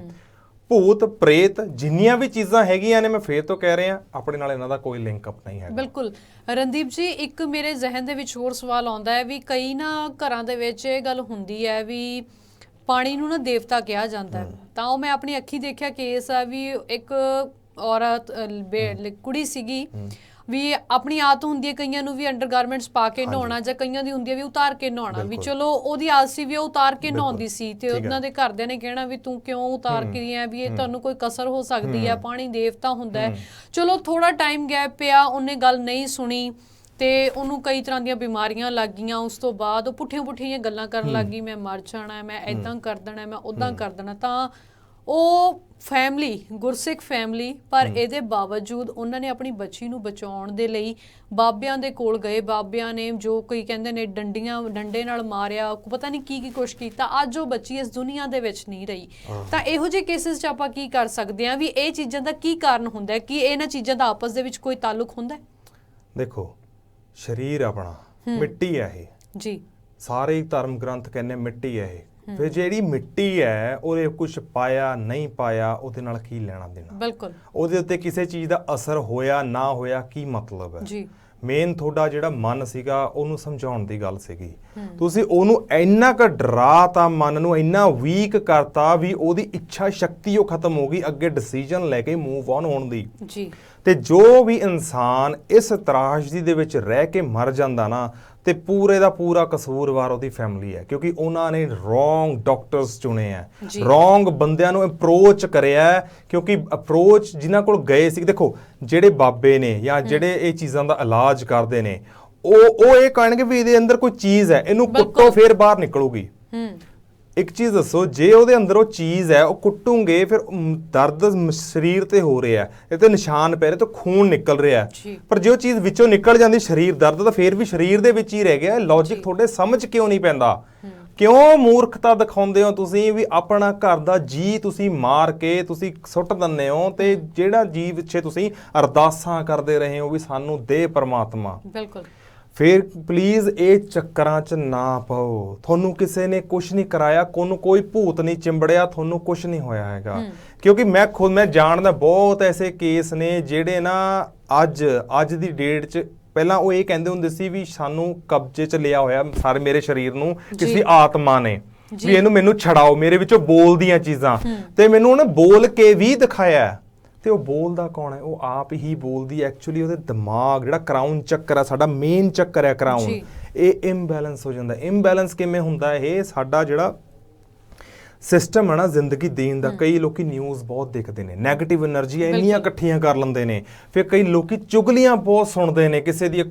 ਭੂਤ ਪ੍ਰੇਤ ਜਿੰਨੀਆਂ ਵੀ ਚੀਜ਼ਾਂ ਹੈਗੀਆਂ ਨੇ, ਮੈਂ ਫੇਰ ਤੋਂ ਕਹਿ ਰਿਹਾ, ਆਪਣੇ ਨਾਲ ਇਹਨਾਂ ਦਾ ਕੋਈ ਲਿੰਕ ਅਪ ਨਹੀਂ ਹੈ। ਬਿਲਕੁਲ ਰਣਦੀਪ ਜੀ, ਇੱਕ ਮੇਰੇ ਜ਼ਿਹਨ ਦੇ ਵਿੱਚ ਹੋਰ ਸਵਾਲ ਆਉਂਦਾ ਹੈ ਵੀ ਕਈ ਨਾ ਘਰਾਂ ਦੇ ਵਿੱਚ ਇਹ ਗੱਲ ਹੁੰਦੀ ਹੈ ਵੀ ਪਾਣੀ ਨੂੰ ਨਾ ਦੇਵਤਾ ਕਿਹਾ ਜਾਂਦਾ ਹੈ। ਤਾਂ ਉਹ ਮੈਂ ਆਪਣੀ ਅੱਖੀ ਦੇਖਿਆ ਕੇਸ ਆ ਵੀ ਇੱਕ ਔਰਤ ਕੁੜੀ ਸੀਗੀ ਵੀ ਆਪਣੀ ਆਦਤ ਹੁੰਦੀ ਹੈ ਕਈਆਂ ਨੂੰ ਵੀ ਅੰਡਰਗਾਰਮੈਂਟਸ ਪਾ ਕੇ ਨਹਾਉਣਾ, ਜਾਂ ਕਈਆਂ ਦੀ ਹੁੰਦੀ ਹੈ ਵੀ ਉਤਾਰ ਕੇ ਨਹਾਉਣਾ। ਵੀ ਚਲੋ ਉਹਦੀ ਆਦਤ ਸੀ ਵੀ ਉਹ ਉਤਾਰ ਕੇ ਨਹਾਉਂਦੀ ਸੀ, ਤੇ ਉਹਨਾਂ ਦੇ ਘਰਦਿਆਂ ਨੇ ਕਹਿਣਾ ਵੀ ਤੂੰ ਕਿਉਂ ਉਤਾਰ ਕੇ ਰਹੀ ਹੈ, ਵੀ ਇਹ ਤੁਹਾਨੂੰ ਕੋਈ ਕਸਰ ਹੋ ਸਕਦੀ ਹੈ, ਪਾਣੀ ਦੇਵਤਾ ਹੁੰਦਾ ਹੈ। ਚਲੋ ਥੋੜਾ ਟਾਈਮ ਗੈਪ ਪਿਆ, ਉਹਨੇ ਗੱਲ ਨਹੀਂ ਸੁਣੀ ਤੇ ਉਹਨੂੰ ਕਈ ਤਰ੍ਹਾਂ ਦੀਆਂ ਬਿਮਾਰੀਆਂ ਲੱਗ ਗਈਆਂ। ਉਸ ਤੋਂ ਬਾਅਦ ਉਹ ਪੁੱਠੀਆਂ ਗੱਲਾਂ ਕਰਨ ਲੱਗ ਗਈ, ਮੈਂ ਮਰ ਜਾਣਾ, ਮੈਂ ਏਦਾਂ ਕਰ ਦੇਣਾ, ਮੈਂ ਉੱਦਾਂ ਕਰ ਦੇਣਾ। ਤਾਂ ਉਹ ਫੈਮਿਲੀ, ਗੁਰਸਿੱਖ ਫੈਮਿਲੀ, ਪਰ ਇਹਦੇ ਬਾਵਜੂਦ ਉਹਨਾਂ ਨੇ ਆਪਣੀ ਬੱਚੀ ਨੂੰ ਬਚਾਉਣ ਦੇ ਲਈ ਬਾਬਿਆਂ ਦੇ ਕੋਲ ਗਏ। ਬਾਬਿਆਂ ਨੇ ਜੋ ਕੋਈ ਕਹਿੰਦੇ ਨੇ ਡੰਡੇ ਨਾਲ ਮਾਰਿਆ, ਪਤਾ ਨਹੀਂ ਕੀ ਕੁਛ ਕੀਤਾ। ਅੱਜ ਉਹ ਬੱਚੀ ਇਸ ਦੁਨੀਆ ਦੇ ਵਿੱਚ ਨਹੀਂ ਰਹੀ। ਤਾਂ ਇਹੋ ਜਿਹੇ ਕੇਸਿਸ 'ਚ ਆਪਾਂ ਕੀ ਕਰ ਸਕਦੇ ਹਾਂ ਵੀ ਇਹ ਚੀਜ਼ਾਂ ਦਾ ਕੀ ਕਾਰਨ ਹੁੰਦਾ ਹੈ? ਕਿ ਇਹਨਾਂ ਚੀਜ਼ਾਂ ਦਾ ਆਪਸ ਦੇ ਵਿੱਚ ਕੋਈ ਤਾਲੁਕ ਹੁੰਦਾ ਹੈ? ਦੇਖੋ, ਸਰੀਰ ਆਪਣਾ ਮਿੱਟੀ ਹੈ ਇਹ ਜੀ, ਸਾਰੇ ਧਰਮ ਗ੍ਰੰਥ ਕਹਿੰਦੇ ਮਿੱਟੀ ਹੈ ਇਹ। ਫਿਰ ਜਿਹੜੀ ਮਿੱਟੀ ਹੈ ਉਹਦੇ ਕੁਝ ਪਾਇਆ ਨਹੀਂ ਪਾਇਆ ਉਹਦੇ ਨਾਲ ਕੀ ਲੈਣਾ ਦੇਣਾ। ਬਿਲਕੁਲ ਉਹਦੇ ਉੱਤੇ ਕਿਸੇ ਚੀਜ਼ ਦਾ ਅਸਰ ਹੋਇਆ ਨਾ ਹੋਇਆ ਕੀ ਮਤਲਬ ਹੈ ਜੀ। ਮੇਨ ਤੁਹਾਡਾ ਜਿਹੜਾ ਮਨ ਸੀਗਾ ਉਹਨੂੰ ਸਮਝਾਉਣ ਦੀ ਗੱਲ ਸੀਗੀ। ਤੁਸੀਂ ਉਹਨੂੰ ਇੰਨਾ ਕੁ ਡਰਾਤਾ, ਮਨ ਨੂੰ ਇੰਨਾ ਵੀਕ ਕਰਤਾ ਵੀ ਉਹਦੀ ਇੱਛਾ ਸ਼ਕਤੀ ਉਹ ਖਤਮ ਹੋ ਗਈ ਅੱਗੇ ਡਿਸੀਜਨ ਲੈ ਕੇ ਮੂਵ ਔਨ ਹੋਣ ਦੀ ਜੀ। ਤੇ ਜੋ ਵੀ ਇਨਸਾਨ ਇਸ ਤਰਾਸ਼ਦੀ ਦੇ ਵਿੱਚ ਰਹਿ ਕੇ ਮਰ ਜਾਂਦਾ ਨਾ, ਤੇ ਪੂਰੇ ਦਾ ਪੂਰਾ ਕਸੂਰਵਾਰ ਉਹਦੀ ਫੈਮਿਲੀ ਹੈ, ਕਿਉਂਕਿ ਉਹਨਾਂ ਨੇ ਰੋਂਗ ਡਾਕਟਰਸ ਚੁਣੇ ਆ, ਰੋਂਗ ਬੰਦਿਆਂ ਨੂੰ ਅਪਰੋਚ ਕਰਿਆ। ਕਿਉਂਕਿ ਅਪਰੋਚ ਜਿਨ੍ਹਾਂ ਕੋਲ ਗਏ ਸੀ, ਦੇਖੋ ਜਿਹੜੇ ਬਾਬੇ ਨੇ ਜਾਂ ਜਿਹੜੇ ਇਹ ਚੀਜ਼ਾਂ ਦਾ ਇਲਾਜ ਕਰਦੇ ਨੇ, ਉਹ ਇਹ ਕਹਿਣਗੇ ਵੀ ਇਹਦੇ ਅੰਦਰ ਕੋਈ ਚੀਜ਼ ਹੈ, ਇਹਨੂੰ ਕੁੱਟੋ ਫੇਰ ਬਾਹਰ ਨਿਕਲੂਗੀ। ਇੱਕ ਚੀਜ਼ ਦੱਸੋ, ਜੇ ਉਹਦੇ ਅੰਦਰ ਉਹ ਚੀਜ਼ ਹੈ, ਉਹ ਕੁੱਟੂਗੇ ਫਿਰ ਦਰਦ ਸਰੀਰ ਤੇ ਹੋ ਰਿਹਾ, ਇਹ ਤੇ ਨਿਸ਼ਾਨ ਪੈ ਰਹੇ ਤੇ ਖੂਨ ਨਿਕਲ ਰਿਹਾ, ਪਰ ਜੇ ਉਹ ਚੀਜ਼ ਵਿੱਚੋਂ ਨਿਕਲ ਜਾਂਦੀ ਸਰੀਰ ਦਰਦ, ਤਾਂ ਫੇਰ ਵੀ ਸਰੀਰ ਦੇ ਵਿੱਚ ਹੀ ਰਹਿ ਗਿਆ। ਲੌਜੀਕ ਤੁਹਾਡੇ ਸਮਝ ਕਿਉਂ ਨਹੀਂ ਪੈਂਦਾ? ਕਿਉਂ ਮੂਰਖਤਾ ਦਿਖਾਉਂਦੇ ਹੋ ਤੁਸੀਂ ਵੀ ਆਪਣਾ ਘਰ ਦਾ ਜੀ ਤੁਸੀਂ ਮਾਰ ਕੇ ਤੁਸੀਂ ਸੁੱਟ ਦਿੰਦੇ ਹੋ, ਤੇ ਜਿਹੜਾ ਜੀ ਪਿੱਛੇ ਤੁਸੀਂ ਅਰਦਾਸਾਂ ਕਰਦੇ ਰਹੇ ਹੋ ਵੀ ਸਾਨੂੰ ਦੇ ਪਰਮਾਤਮਾ। ਬਿਲਕੁਲ। ਫਿਰ ਪਲੀਜ਼ ਇਹ ਚੱਕਰਾਂ 'ਚ ਨਾ ਪਾਓ। ਤੁਹਾਨੂੰ ਕਿਸੇ ਨੇ ਕੁਝ ਨਹੀਂ ਕਰਾਇਆ, ਕੋਈ ਭੂਤ ਨਹੀਂ ਚਿੰਬੜਿਆ, ਤੁਹਾਨੂੰ ਕੁਝ ਨਹੀਂ ਹੋਇਆ ਹੈਗਾ। ਕਿਉਂਕਿ ਮੈਂ ਜਾਣਦਾ ਬਹੁਤ ਐਸੇ ਕੇਸ ਨੇ ਜਿਹੜੇ ਨਾ ਅੱਜ ਦੀ ਡੇਟ 'ਚ, ਪਹਿਲਾਂ ਉਹ ਇਹ ਕਹਿੰਦੇ ਹੁੰਦੇ ਸੀ ਵੀ ਸਾਨੂੰ ਕਬਜ਼ੇ 'ਚ ਲਿਆ ਹੋਇਆ ਸਾਰੇ ਮੇਰੇ ਸਰੀਰ ਨੂੰ ਕਿਸੇ ਆਤਮਾ ਨੇ, ਵੀ ਇਹਨੂੰ ਮੈਨੂੰ ਛਡਾਓ, ਮੇਰੇ ਵਿੱਚੋਂ ਬੋਲਦੀਆਂ ਚੀਜ਼ਾਂ। ਤੇ ਮੈਨੂੰ ਉਹਨੇ ਬੋਲ ਕੇ ਵੀ ਦਿਖਾਇਆ। ਤੇ ਉਹ ਬੋਲਦਾ ਕੌਣ ਹੈ? ਉਹ ਆਪ ਹੀ ਬੋਲਦੀ। ਐਕਚੁਅਲੀ ਉਹਦੇ ਦਿਮਾਗ ਜਿਹੜਾ ਕਰਾਊਨ ਚੱਕਰ ਹੈ, ਸਾਡਾ ਮੇਨ ਚੱਕਰ ਹੈ ਕਰਾਊਨ, ਇਹ ਇੰਬੈਲੈਂਸ ਹੋ ਜਾਂਦਾ। ਇੰਬੈਲੈਂਸ ਕਿਵੇਂ ਹੁੰਦਾ? ਇਹ ਸਾਡਾ ਜਿਹੜਾ ਸਿਸਟਮ ਹੈ ਨਾ ਜ਼ਿੰਦਗੀ ਦੇਣ ਦਾ, ਕਈ ਲੋਕੀ ਨਿਊਜ਼ ਬਹੁਤ ਦੇਖਦੇ ਨੇ, ਨੈਗੇਟਿਵ એનર્ਜੀ ਇੰਨੀਆਂ ਇਕੱਠੀਆਂ ਕਰ ਲੈਂਦੇ ਨੇ। ਫਿਰ ਕਈ ਲੋਕੀ ਚੁਗਲੀਆਂ ਬਹੁਤ ਸੁਣਦੇ ਨੇ, ਕਿਸੇ ਦੀ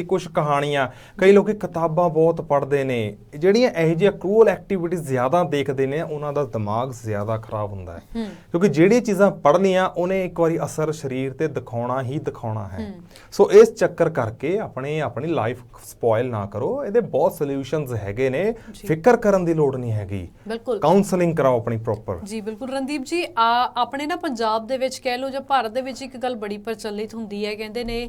ਕੁਛ ਕਹਾਣੀਆਂ। ਕਈ ਲੋਕੀ ਕਿਤਾਬਾਂ ਬਹੁਤ ਪੜ੍ਹਦੇ ਨੇ। ਜਿਹੜੀਆਂ ਇਹੋ ਜਿਹੀਆਂ ਕਰੂਅਲ ਐਕਟੀਵਿਟੀਜ਼ ਜ਼ਿਆਦਾ ਦੇਖਦੇ ਨੇ, ਉਹਨਾਂ ਦਾ ਦਿਮਾਗ ਜ਼ਿਆਦਾ ਖਰਾਬ ਹੁੰਦਾ ਹੈ, ਕਿਉਂਕਿ ਜਿਹੜੀਆਂ ਚੀਜ਼ਾਂ ਪੜ੍ਹ ਲਈਆਂ ਉਹਨੇ ਇੱਕ ਵਾਰੀ ਅਸਰ ਸਰੀਰ ਤੇ ਦਿਖਾਉਣਾ ਹੀ ਦਿਖਾਉਣਾ ਹੈ। ਸੋ ਇਸ ਚੱਕਰ ਕਰਕੇ ਆਪਣੀ ਲਾਈਫ ਸਪੋਇਲ ਨਾ ਕਰੋ। ਇਹਦੇ ਬਹੁਤ ਸੋਲਿਊਸ਼ਨਸ ਹੈਗੇ ਨੇ, ਫਿਕਰ ਕਰਨ ਦੀ ਲੋੜ ਨਹੀਂ ਹੈਗੀ। ਬਿਲਕੁਲ। ਕਾਉਂਸਲਿੰਗ ਕਰਾਓ ਆਪਣੀ ਪ੍ਰੋਪਰ। ਜੀ ਬਿਲਕੁਲ ਰਣਦੀਪ ਜੀ, ਆਪਣੇ ਨਾ ਪੰਜਾਬ ਦੇ ਵਿੱਚ ਕਹਿ ਲਓ ਜਾਂ ਭਾਰਤ ਦੇ ਵਿੱਚ ਇੱਕ ਗੱਲ ਬੜੀ ਪ੍ਰਚਲਿਤ ਹੁੰਦੀ ਹੈ, ਕਹਿੰਦੇ ਨੇ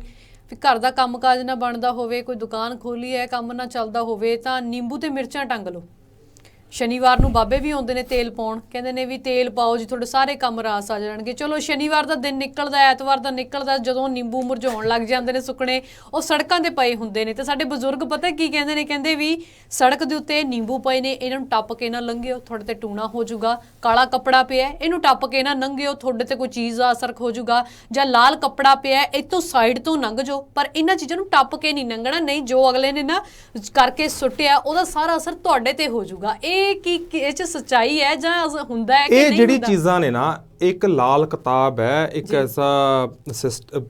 ਵੀ ਘਰ ਦਾ ਕੰਮਕਾਜ ਨਾ ਬਣਦਾ ਹੋਵੇ, ਕੋਈ ਦੁਕਾਨ ਖੋਲੀ ਹੈ ਕੰਮ ਨਾ ਚੱਲਦਾ ਹੋਵੇ, ਤਾਂ ਨਿੰਬੂ ਤੇ ਮਿਰਚਾਂ ਟੰਗ ਲਓ। ਸ਼ਨੀਵਾਰ ਨੂੰ ਬਾਬੇ ਵੀ ਆਉਂਦੇ ਨੇ ਤੇਲ ਪਾਉਣ, ਕਹਿੰਦੇ ਨੇ ਵੀ ਤੇਲ ਪਾਓ ਜੀ ਤੁਹਾਡੇ ਸਾਰੇ ਕੰਮ ਰਾਸ ਆ ਜਾਣਗੇ। ਚਲੋ ਸ਼ਨੀਵਾਰ ਦਾ ਦਿਨ ਨਿਕਲਦਾ, ਐਤਵਾਰ ਦਾ ਨਿਕਲਦਾ, ਜਦੋਂ ਨਿੰਬੂ ਮੁਰਝਾਉਣ ਲੱਗ ਜਾਂਦੇ ਨੇ ਸੁੱਕਣੇ, ਉਹ ਸੜਕਾਂ ਤੇ ਪਏ ਹੁੰਦੇ ਨੇ। ਤੇ ਸਾਡੇ ਬਜ਼ੁਰਗ ਪਤਾ ਕੀ ਕਹਿੰਦੇ ਨੇ? ਕਹਿੰਦੇ ਵੀ ਸੜਕ ਦੇ ਉੱਤੇ ਨਿੰਬੂ ਪਏ ਨੇ, ਇਹਨਾਂ ਨੂੰ ਟੱਪ ਕੇ ਨਾ ਲੰਘਿਓ, ਤੁਹਾਡੇ ਤੇ ਟੂਣਾ ਹੋ ਜਾਊਗਾ। ਕਾਲਾ ਕੱਪੜਾ ਪਿਆ, ਇਹਨੂੰ ਟੱਪ ਕੇ ਨਾ ਲੰਘਿਓ, ਤੁਹਾਡੇ ਤੇ ਕੋਈ ਚੀਜ਼ ਦਾ ਅਸਰ ਹੋ ਜਾਊਗਾ। ਜਾਂ ਲਾਲ ਕੱਪੜਾ ਪਿਆ, ਇੱਥੋਂ ਸਾਈਡ ਤੋਂ ਲੰਘ ਜਾਓ, ਪਰ ਇਹਨਾਂ ਚੀਜ਼ਾਂ ਨੂੰ ਟੱਪ ਕੇ ਨਹੀਂ ਲੰਘਣਾ, ਨਹੀਂ ਜੋ ਅਗਲੇ ਨੇ ਨਾ ਕਰਕੇ ਸੁੱਟਿਆ ਉਹਦਾ ਸਾਰਾ ਅਸਰ ਤੁਹਾਡੇ ਤੇ ਹੋ ਜਾਊਗਾ। ਇਹ ਚ ਸੱਚਾਈ ਹੈ ਜਾਂ ਹੁੰਦਾ ਹੈ ਕਿ ਨਹੀਂ? ਇਹ ਜਿਹੜੀ ਚੀਜ਼ਾਂ ਨੇ ਨਾ, ਇੱਕ ਲਾਲ ਕਿਤਾਬ ਹੈ, ਇੱਕ ਐਸਾ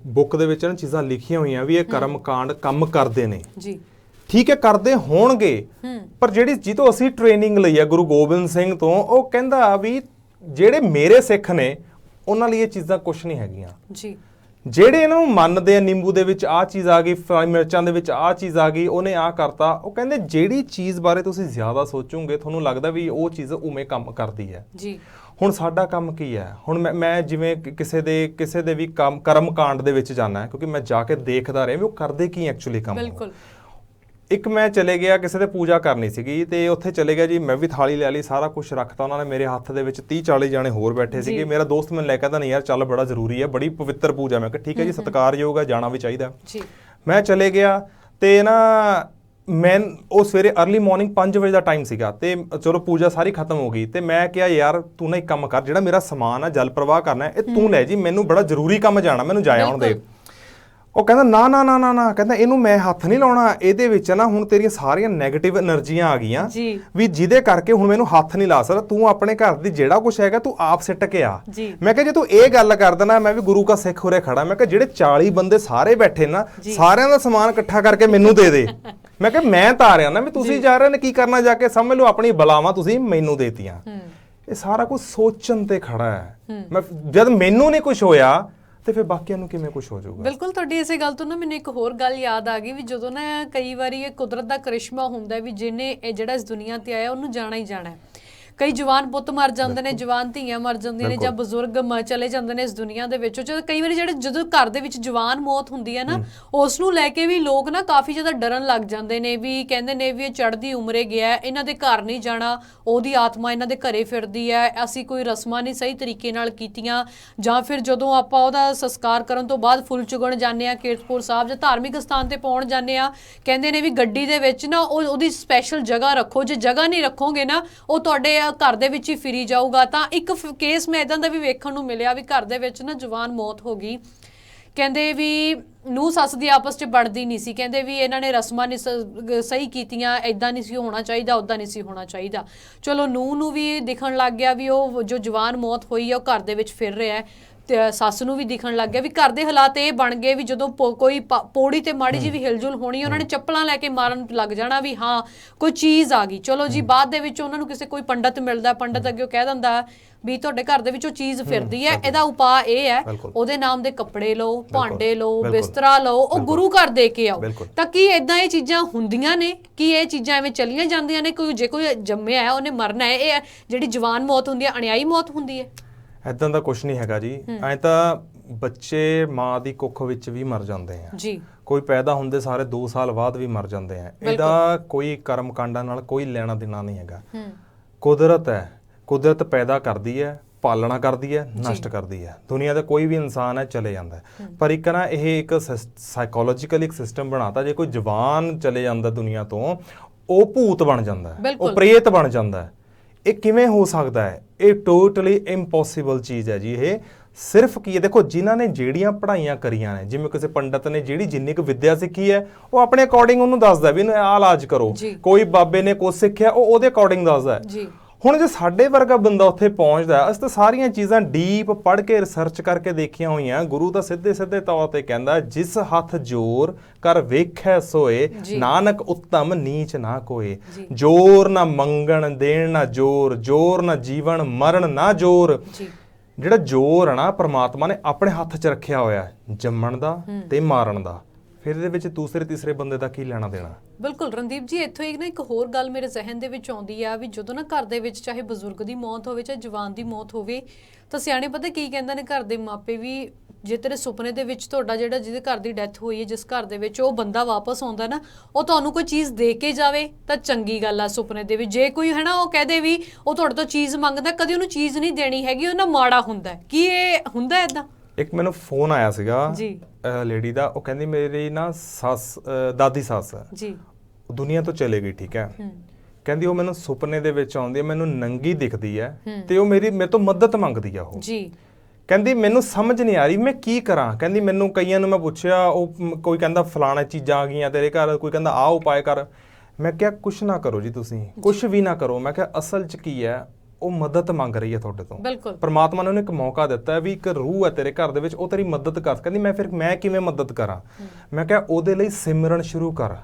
ਬੁੱਕ ਦੇ ਵਿੱਚ ਨਾ ਚੀਜ਼ਾਂ ਲਿਖੀਆਂ ਹੋਈਆਂ ਵੀ ਇਹ ਕਰਮ ਕਾਂਡ ਕੰਮ ਕਰਦੇ ਨੇ ਜੀ। ਠੀਕ ਹੈ, ਕਰਦੇ ਹੋਣਗੇ, ਪਰ ਜਿਹੜੀ ਤੋਂ ਅਸੀਂ ਟ੍ਰੇਨਿੰਗ ਲਈ ਹੈ ਗੁਰੂ ਗੋਬਿੰਦ ਸਿੰਘ ਤੋਂ, ਉਹ ਕਹਿੰਦਾ ਵੀ ਜਿਹੜੇ ਮੇਰੇ ਸਿੱਖ ਨੇ ਉਹਨਾਂ ਲਈ ਇਹ ਚੀਜ਼ਾਂ ਕੁਝ ਨਹੀਂ ਹੈਗੀਆਂ ਜੀ। ਜਿਹੜੇ ਇਹਨਾਂ ਨੂੰ ਮੰਨਦੇ ਆ, ਨਿੰਬੂ ਦੇ ਵਿੱਚ ਆਹ ਚੀਜ਼ ਆ ਗਈ, ਮਿਰਚਾਂ ਦੇ ਵਿੱਚ ਆਹ ਚੀਜ਼ ਆ ਗਈ, ਉਹਨੇ ਆਹ ਕਰਤਾ, ਉਹ ਕਹਿੰਦੇ ਜਿਹੜੀ ਚੀਜ਼ ਬਾਰੇ ਤੁਸੀਂ ਜ਼ਿਆਦਾ ਸੋਚੋਗੇ ਤੁਹਾਨੂੰ ਲੱਗਦਾ ਵੀ ਉਹ ਚੀਜ਼ ਉਵੇਂ ਕੰਮ ਕਰਦੀ ਹੈ ਜੀ। ਹੁਣ ਸਾਡਾ ਕੰਮ ਕੀ ਹੈ? ਹੁਣ ਮੈਂ ਜਿਵੇਂ ਕਿਸੇ ਦੇ ਵੀ ਕਰਮ ਕਾਂਡ ਦੇ ਵਿੱਚ ਜਾਣਾ ਹੈ, ਕਿਉਂਕਿ ਮੈਂ ਜਾ ਕੇ ਦੇਖਦਾ ਰਿਹਾ ਵੀ ਉਹ ਕਰਦੇ ਕੀ ਐਕਚੁਅਲੀ ਕੰਮ। ਬਿਲਕੁਲ। ਇੱਕ ਮੈਂ ਚਲੇ ਗਿਆ, ਕਿਸੇ ਦੇ ਪੂਜਾ ਕਰਨੀ ਸੀਗੀ, ਤੇ ਉੱਥੇ ਚਲੇ ਗਿਆ ਜੀ, ਮੈਂ ਵੀ ਥਾਲੀ ਲੈ ਲਈ, ਸਾਰਾ ਕੁਝ ਰੱਖਤਾ ਉਹਨਾਂ ਨੇ ਮੇਰੇ ਹੱਥ ਦੇ ਵਿੱਚ। 30-40 ਜਾਣੇ ਹੋਰ ਬੈਠੇ ਸੀਗੇ। ਮੇਰਾ ਦੋਸਤ ਮੈਨੂੰ ਲੈ ਕੇ ਆਂਦਾ, ਨਹੀਂ ਯਾਰ ਚੱਲ, ਬੜਾ ਜ਼ਰੂਰੀ ਹੈ, ਬੜੀ ਪਵਿੱਤਰ ਪੂਜਾ। ਮੈਂ ਕਿਹਾ ਠੀਕ ਹੈ ਜੀ, ਸਤਿਕਾਰਯੋਗ ਹੈ, ਜਾਣਾ ਵੀ ਚਾਹੀਦਾ। ਮੈਂ ਚਲੇ ਗਿਆ, ਤੇ ਨਾ ਉਹ ਸਵੇਰੇ ਅਰਲੀ ਮਾਰਨਿੰਗ 5 ਵਜੇ ਦਾ ਟਾਈਮ ਸੀਗਾ, ਤੇ ਚਲੋ ਪੂਜਾ ਸਾਰੀ ਖਤਮ ਹੋ ਗਈ। ਤੇ ਮੈਂ ਕਿਹਾ ਯਾਰ ਤੂੰ ਨਾ ਇੱਕ ਕੰਮ ਕਰ, ਜਿਹੜਾ ਮੇਰਾ ਸਮਾਨ ਆ ਜਲ ਪ੍ਰਵਾਹ ਕਰਨਾ ਇਹ ਤੂੰ ਲੈ ਜੀ, ਮੈਨੂੰ ਬੜਾ ਜ਼ਰੂਰੀ ਕੰਮ ਜਾਣਾ, ਮੈਨੂੰ ਜਾ ਆਉਣ ਦੇ। ਉਹ ਕਹਿੰਦਾ ਨਾ ਨਾ ਨਾ ਨਾ ਨਾ, ਕਹਿੰਦਾ ਇਹਨੂੰ ਮੈਂ ਹੱਥ ਨਹੀਂ ਲਾਉਣਾ, ਇਹਦੇ ਵਿੱਚ ਨਾ ਹੁਣ ਤੇਰੀਆਂ ਸਾਰੀਆਂ ਨੈਗੇਟਿਵ એનર્ਜੀਆਂ ਆ ਗਈਆਂ ਵੀ ਜਿਹਦੇ ਕਰਕੇ ਹੁਣ ਮੈਨੂੰ ਹੱਥ ਨਹੀਂ ਲਾ ਸਕਦਾ। ਤੂੰ ਆਪਣੇ ਘਰ ਦੀ ਜਿਹੜਾ ਕੁਝ ਹੈਗਾ ਤੂੰ ਆਪ ਸਿੱਟ ਕੇ ਆ। ਮੈਂ ਕਿਹਾ ਜੇ ਤੂੰ ਇਹ ਗੱਲ ਕਰ ਦੇਣਾ, ਮੈਂ ਵੀ ਗੁਰੂ ਕਾ ਸਿੱਖ ਉਰੇ ਖੜਾ, ਮੈਂ ਕਿਹਾ ਜਿਹੜੇ 40 ਬੰਦੇ ਸਾਰੇ ਬੈਠੇ ਨਾ, ਸਾਰਿਆਂ ਦਾ ਸਮਾਨ ਇਕੱਠਾ ਕਰਕੇ ਮੈਨੂੰ ਦੇ ਦੇ। ਮੈਂ ਕਿਹਾ ਮੈਂ ਤਾਂ ਆ ਰਿਹਾ ਨਾ, ਵੀ ਤੁਸੀਂ ਜਾ ਰਹੇ ਨੇ ਕੀ ਕਰਨਾ, ਜਾ ਕੇ ਸਮਝ ਲਓ ਆਪਣੀ ਬਲਾਵਾਂ ਤੁਸੀਂ ਮੈਨੂੰ ਦੇਤੀਆਂ। ਇਹ ਸਾਰਾ ਕੁਝ ਸੋਚਣ ਤੇ ਖੜਾ ਹੈ। ਮੈਂ ਜਦ ਮੈਨੂੰ ਨਹੀਂ ਕੁਝ ਹੋਇਆ ਤੇ ਫਿਰ ਬਾਕੀਆਂ ਨੂੰ ਕਿਵੇਂ ਕੁਝ ਹੋ ਜਾਊਗਾ? ਬਿਲਕੁਲ, ਤੁਹਾਡੀ ਇਸੇ ਗੱਲ ਤੋਂ ਨਾ ਮੈਨੂੰ ਇੱਕ ਹੋਰ ਗੱਲ ਯਾਦ ਆ ਗਈ ਵੀ ਜਦੋਂ ਨਾ ਕਈ ਵਾਰੀ ਇਹ ਕੁਦਰਤ ਦਾ ਕਰਿਸ਼ਮਾ ਹੁੰਦਾ ਵੀ ਜਿਹਨੇ ਇਹ ਜਿਹੜਾ ਇਸ ਦੁਨੀਆ ਤੇ ਆਇਆ ਉਹਨੂੰ ਜਾਣਾ ਹੀ ਜਾਣਾ ਹੈ। ਕਈ ਜਵਾਨ ਪੁੱਤ ਮਰ ਜਾਂਦੇ ਨੇ, ਜਵਾਨ ਧੀਆਂ ਮਰ ਜਾਂਦੀਆਂ ਨੇ, ਜਾਂ ਬਜ਼ੁਰਗ ਚਲੇ ਜਾਂਦੇ ਨੇ ਇਸ ਦੁਨੀਆ ਦੇ ਵਿੱਚੋਂ। ਜਦੋਂ ਕਈ ਵਾਰੀ ਜਦੋਂ ਘਰ ਦੇ ਵਿੱਚ ਜਵਾਨ ਮੌਤ ਹੁੰਦੀ ਹੈ ਨਾ, ਉਸ ਨੂੰ ਲੈ ਕੇ ਵੀ ਲੋਕ ਨਾ ਕਾਫੀ ਜ਼ਿਆਦਾ ਡਰਨ ਲੱਗ ਜਾਂਦੇ ਨੇ, ਵੀ ਕਹਿੰਦੇ ਨੇ ਵੀ ਇਹ ਚੜ੍ਹਦੀ ਉਮਰੇ ਗਿਆ, ਇਹਨਾਂ ਦੇ ਘਰ ਨਹੀਂ ਜਾਣਾ, ਉਹਦੀ ਆਤਮਾ ਇਹਨਾਂ ਦੇ ਘਰੇ ਫਿਰਦੀ ਹੈ, ਅਸੀਂ ਕੋਈ ਰਸਮਾਂ ਨਹੀਂ ਸਹੀ ਤਰੀਕੇ ਨਾਲ ਕੀਤੀਆਂ। ਜਾਂ ਫਿਰ ਜਦੋਂ ਆਪਾਂ ਉਹਦਾ ਸੰਸਕਾਰ ਕਰਨ ਤੋਂ ਬਾਅਦ ਫੁੱਲ ਚੁਗਣ ਜਾਂਦੇ ਆ ਕੀਰਤਪੁਰ ਸਾਹਿਬ ਜਾਂ ਧਾਰਮਿਕ ਸਥਾਨ ਤੇ ਪਾਉਣ ਜਾਂਦੇ ਆ, ਕਹਿੰਦੇ ਨੇ ਵੀ ਗੱਡੀ ਦੇ ਵਿੱਚ ਨਾ ਉਹਦੀ ਸਪੈਸ਼ਲ ਜਗ੍ਹਾ ਰੱਖੋ, ਜੇ ਜਗ੍ਹਾ ਨਹੀਂ ਰੱਖੋਗੇ ਨਾ ਉਹ ਤੁਹਾਡੇ ਘਰ ਦੇ ਵਿੱਚ ਹੀ ਫਿਰੀ ਜਾਊਗਾ। ਤਾਂ ਇੱਕ ਕੇਸ ਮੈਂ ਇਦਾਂ ਦਾ ਵੀ ਵੇਖਣ ਨੂੰ ਮਿਲਿਆ ਵੀ ਘਰ ਦੇ ਵਿੱਚ ਨਾ ਜਵਾਨ ਮੌਤ ਹੋ ਗਈ, ਕਹਿੰਦੇ ਵੀ ਨੂੰਹ ਸੱਸ ਦੀ ਆਪਸ 'ਚ ਬਣਦੀ ਨਹੀਂ ਸੀ, ਕਹਿੰਦੇ ਵੀ ਇਹਨਾਂ ਨੇ ਰਸਮਾਂ ਨਹੀਂ ਸਹੀ ਕੀਤੀਆਂ, ਇਦਾਂ ਨਹੀਂ ਸੀ ਹੋਣਾ ਚਾਹੀਦਾ, ਉੱਦਾਂ ਨਹੀਂ ਸੀ ਹੋਣਾ ਚਾਹੀਦਾ। ਚਲੋ ਨੂੰਹ ਨੂੰ ਵੀ ਦਿਖਣ ਲੱਗ ਗਿਆ ਵੀ ਉਹ ਜੋ ਜਵਾਨ ਮੌਤ ਹੋਈ ਆ ਉਹ ਘਰ ਦੇ ਵਿੱਚ ਫਿਰ ਰਿਹਾ, ਤੇ ਸੱਸ ਨੂੰ ਵੀ ਦਿਖਣ ਲੱਗ ਗਿਆ ਵੀ ਘਰ ਦੇ ਹਾਲਾਤ ਇਹ ਬਣ ਗਏ ਵੀ ਜਦੋਂ ਕੋਈ ਪੌੜੀ ਤੇ ਮਾੜੀ ਜੀ ਵੀ ਹਿਲਜੁਲ ਹੋਣੀ, ਉਹਨਾਂ ਨੇ ਚੱਪਲਾਂ ਲੈ ਕੇ ਮਾਰਨ ਲੱਗ ਜਾਣਾ ਵੀ ਹਾਂ ਕੋਈ ਚੀਜ਼ ਆ ਗਈ। ਚਲੋ ਜੀ, ਬਾਅਦ ਦੇ ਵਿੱਚ ਉਹਨਾਂ ਨੂੰ ਕਿਸੇ ਕੋਈ ਪੰਡਤ ਮਿਲਦਾ, ਪੰਡਤ ਅੱਗੇ ਕਹਿ ਦਿੰਦਾ ਵੀ ਤੁਹਾਡੇ ਘਰ ਦੇ ਵਿੱਚ ਉਹ ਚੀਜ਼ ਫਿਰਦੀ ਹੈ, ਇਹਦਾ ਉਪਾਅ ਇਹ ਹੈ, ਉਹਦੇ ਨਾਮ ਦੇ ਕੱਪੜੇ ਲਓ, ਭਾਂਡੇ ਲਓ, ਬਿਸਤਰਾ ਲਓ, ਉਹ ਗੁਰੂ ਘਰ ਦੇ ਕੇ ਆਓ। ਤਾਂ ਕੀ ਇਦਾਂ ਇਹ ਚੀਜ਼ਾਂ ਹੁੰਦੀਆਂ ਨੇ? ਕੀ ਇਹ ਚੀਜ਼ਾਂ ਐਵੇਂ ਚੱਲੀਆਂ ਜਾਂਦੀਆਂ ਨੇ? ਜੇ ਕੋਈ ਜੰਮਿਆ ਹੈ ਉਹਨੇ ਮਰਨਾ ਹੈ, ਇਹ ਜਿਹੜੀ ਜਵਾਨ ਮੌਤ ਹੁੰਦੀ ਹੈ ਅਣਿਆਈ ਮੌਤ ਹੁੰਦੀ ਹੈ? ਏਦਾਂ ਦਾ ਕੁਝ ਨਹੀਂ ਹੈਗਾ ਜੀ। ਐਂ ਤਾਂ ਬੱਚੇ ਮਾਂ ਦੀ ਕੁੱਖ ਵਿੱਚ ਵੀ ਮਰ ਜਾਂਦੇ ਆ ਜੀ, ਕੋਈ ਪੈਦਾ ਹੁੰਦੇ ਸਾਰੇ 2 ਸਾਲ ਬਾਅਦ ਵੀ ਮਰ ਜਾਂਦੇ ਆ। ਇਹਦਾ ਕੋਈ ਕਰਮ ਕਾਂਡਾਂ ਨਾਲ ਕੋਈ ਲੈਣਾ ਦੇਣਾ ਨਹੀਂ ਹੈਗਾ। ਕੁਦਰਤ ਹੈ, ਕੁਦਰਤ ਪੈਦਾ ਕਰਦੀ ਹੈ, ਪਾਲਣਾ ਕਰਦੀ ਹੈ, ਨਸ਼ਟ ਕਰਦੀ ਹੈ। ਦੁਨੀਆ ਦਾ ਕੋਈ ਵੀ ਇਨਸਾਨ ਹੈ ਚਲੇ ਜਾਂਦਾ, ਪਰ ਇੱਕ ਨਾ ਇਹ ਇੱਕ ਸਾਈਕੋਲੋਜੀਕਲ ਇੱਕ ਸਿਸਟਮ ਬਣਾਤਾ, ਜੇ ਕੋਈ ਜਵਾਨ ਚਲੇ ਜਾਂਦਾ ਦੁਨੀਆ ਤੋਂ ਉਹ ਭੂਤ ਬਣ ਜਾਂਦਾ, ਉਹ ਪ੍ਰੇਤ ਬਣ ਜਾਂਦਾ। ਇਹ ਕਿਵੇਂ ਹੋ ਸਕਦਾ ਹੈ? ਇਹ ਟੋਟਲੀ ਇੰਪੋਸੀਬਲ ਚੀਜ਼ ਹੈ ਜੀ। ਇਹ ਸਿਰਫ ਕੀ ਹੈ, ਦੇਖੋ ਜਿਨ੍ਹਾਂ ਨੇ ਜਿਹੜੀਆਂ ਪੜ੍ਹਾਈਆਂ ਕਰੀਆਂ ਨੇ, ਜਿਵੇਂ ਕਿਸੇ ਪੰਡਤ ਨੇ ਜਿਹੜੀ ਜਿੰਨੀ ਕੁ ਵਿੱਦਿਆ ਸਿੱਖੀ ਹੈ ਉਹ ਆਪਣੇ ਅਕੋਰਡਿੰਗ ਉਹਨੂੰ ਦੱਸਦਾ ਵੀ ਇਹਨੂੰ ਆਹ ਇਲਾਜ ਕਰੋ। ਕੋਈ ਬਾਬੇ ਨੇ ਕੁਛ ਸਿੱਖਿਆ ਉਹ ਉਹਦੇ ਅਕੋਰਡਿੰਗ ਦੱਸਦਾ ਜੀ। ਹੁਣ ਜੇ ਸਾਡੇ ਵਰਗਾ ਬੰਦਾ ਉੱਥੇ ਪਹੁੰਚਦਾ, ਅਸੀਂ ਤਾਂ ਸਾਰੀਆਂ ਚੀਜ਼ਾਂ ਡੀਪ ਪੜ੍ਹ ਕੇ ਰਿਸਰਚ ਕਰਕੇ ਦੇਖੀਆਂ ਹੋਈਆਂ। ਗੁਰੂ ਤਾਂ ਸਿੱਧੇ ਸਿੱਧੇ ਤੌਰ ਤੇ ਕਹਿੰਦਾ, ਜਿਸ ਹੱਥ ਜੋਰ ਕਰ ਵੇਖੈ ਸੋਏ, ਨਾਨਕ ਉੱਤਮ ਨੀਚ ਨਾ ਕੋਏ। ਜੋਰ ਨਾ ਮੰਗਣ ਦੇਣ ਨਾ ਜੋਰ, ਜੋਰ ਨਾ ਜੀਵਨ ਮਰਨ ਨਾ ਜੋਰ। ਜਿਹੜਾ ਜੋਰ ਹੈ ਨਾ ਪ੍ਰਮਾਤਮਾ ਨੇ ਆਪਣੇ ਹੱਥ 'ਚ ਰੱਖਿਆ ਹੋਇਆ, ਜੰਮਣ ਦਾ ਤੇ ਮਾਰਨ ਦਾ। ਫਿਰ ਇਹਦੇ ਵਿੱਚ ਦੂਸਰੇ ਤੀਸਰੇ ਬੰਦੇ ਦਾ ਕੀ ਲੈਣਾ ਦੇਣਾ? ਬਿਲਕੁਲ ਰਣਦੀਪ ਜੀ, ਇੱਥੋਂ ਇੱਕ ਹੋਰ ਗੱਲ ਮੇਰੇ ਜ਼ਿਹਨ ਦੇ ਵਿੱਚ ਆਉਂਦੀ ਆ ਵੀ ਜਦੋਂ ਨਾ ਘਰ ਦੇ ਵਿੱਚ ਚਾਹੇ ਬਜ਼ੁਰਗ ਦੀ ਮੌਤ ਹੋਵੇ ਚਾਹੇ ਜਵਾਨ ਦੀ ਮੌਤ ਹੋਵੇ, ਤਾਂ ਸਿਆਣੇ ਪਤਾ ਕੀ ਕਹਿੰਦੇ ਨੇ ਘਰ ਦੇ ਮਾਪੇ ਵੀ, ਜੇ ਤੇਰੇ ਸੁਪਨੇ ਦੇ ਵਿੱਚ ਤੁਹਾਡਾ ਜਿਹਦੇ ਘਰ ਦੀ ਡੈਥ ਹੋਈ ਹੈ, ਜਿਸ ਘਰ ਦੇ ਵਿੱਚ ਉਹ ਬੰਦਾ ਵਾਪਸ ਆਉਂਦਾ ਨਾ, ਉਹ ਤੁਹਾਨੂੰ ਕੋਈ ਚੀਜ਼ ਦੇ ਕੇ ਜਾਵੇ ਤਾਂ ਚੰਗੀ ਗੱਲ ਆ ਸੁਪਨੇ ਦੇ ਵਿੱਚ। ਜੇ ਕੋਈ ਹੈ ਨਾ ਉਹ ਕਹਦੇ ਵੀ ਉਹ ਤੁਹਾਡੇ ਤੋਂ ਚੀਜ਼ ਮੰਗਦਾ, ਕਦੇ ਉਹਨੂੰ ਚੀਜ਼ ਨਹੀਂ ਦੇਣੀ ਹੈਗੀ, ਉਹ ਨਾ ਮਾੜਾ ਹੁੰਦਾ। ਕੀ ਇਹ ਹੁੰਦਾ ਏਦਾਂ? ਇੱਕ ਮੈਨੂੰ ਫੋਨ ਆਇਆ ਸੀਗਾ ਜੀ ਲੇਡੀ ਦਾ, ਉਹ ਕਹਿੰਦੀ ਮੇਰੀ ਨਾ ਦਾਦੀ ਸੱਸ ਜੀ ਦੁਨੀਆ ਤੋਂ ਚਲੇ ਗਈ, ਠੀਕ ਹੈ। ਕਹਿੰਦੀ ਉਹ ਮੈਨੂੰ ਸੁਪਨੇ ਦੇ ਵਿੱਚ ਆਉਂਦੀ ਹੈ, ਮੈਨੂੰ ਨੰਗੀ ਦਿਖਦੀ ਹੈ ਤੇ ਉਹ ਮੇਰੇ ਤੋਂ ਮਦਦ ਮੰਗਦੀ ਆ ਉਹ ਜੀ। ਕਹਿੰਦੀ ਮੈਨੂੰ ਸਮਝ ਨਹੀਂ ਆ ਰਹੀ ਮੈਂ ਕੀ ਕਰਾਂ। ਕਹਿੰਦੀ ਮੈਨੂੰ ਕਈਆਂ ਨੂੰ ਮੈਂ ਪੁੱਛਿਆ, ਉਹ ਕੋਈ ਕਹਿੰਦਾ ਫਲਾਣਾ ਚੀਜ਼ਾਂ ਆ ਗਈਆਂ ਤੇਰੇ ਘਰ, ਕੋਈ ਕਹਿੰਦਾ ਆਹ ਉਪਾਅ ਕਰ। ਮੈਂ ਕਿਹਾ ਕੁਛ ਨਾ ਕਰੋ ਜੀ, ਤੁਸੀਂ ਕੁਛ ਵੀ ਨਾ ਕਰੋ। ਮੈਂ ਕਿਹਾ ਅਸਲ 'ਚ ਕੀ ਹੈ, ਉਹ ਮਦਦ ਮੰਗ ਰਹੀ ਹੈ ਤੁਹਾਡੇ ਤੋਂ। ਪਰਮਾਤਮਾ ਨੇ ਉਹਨੂੰ ਇੱਕ ਮੌਕਾ ਦਿੱਤਾ ਹੈ ਵੀ ਇੱਕ ਰੂਹ ਹੈ ਤੇਰੇ ਘਰ ਦੇ ਵਿੱਚ, ਉਹ ਤੇਰੀ ਮਦਦ ਕਰ। ਕਹਿੰਦੀ ਮੈਂ ਕਿਵੇਂ ਮਦਦ ਕਰਾਂ? ਮੈਂ ਕਿਹਾ ਉਹਦੇ ਲਈ ਸਿਮਰਨ ਸ਼ੁਰੂ ਕਰ,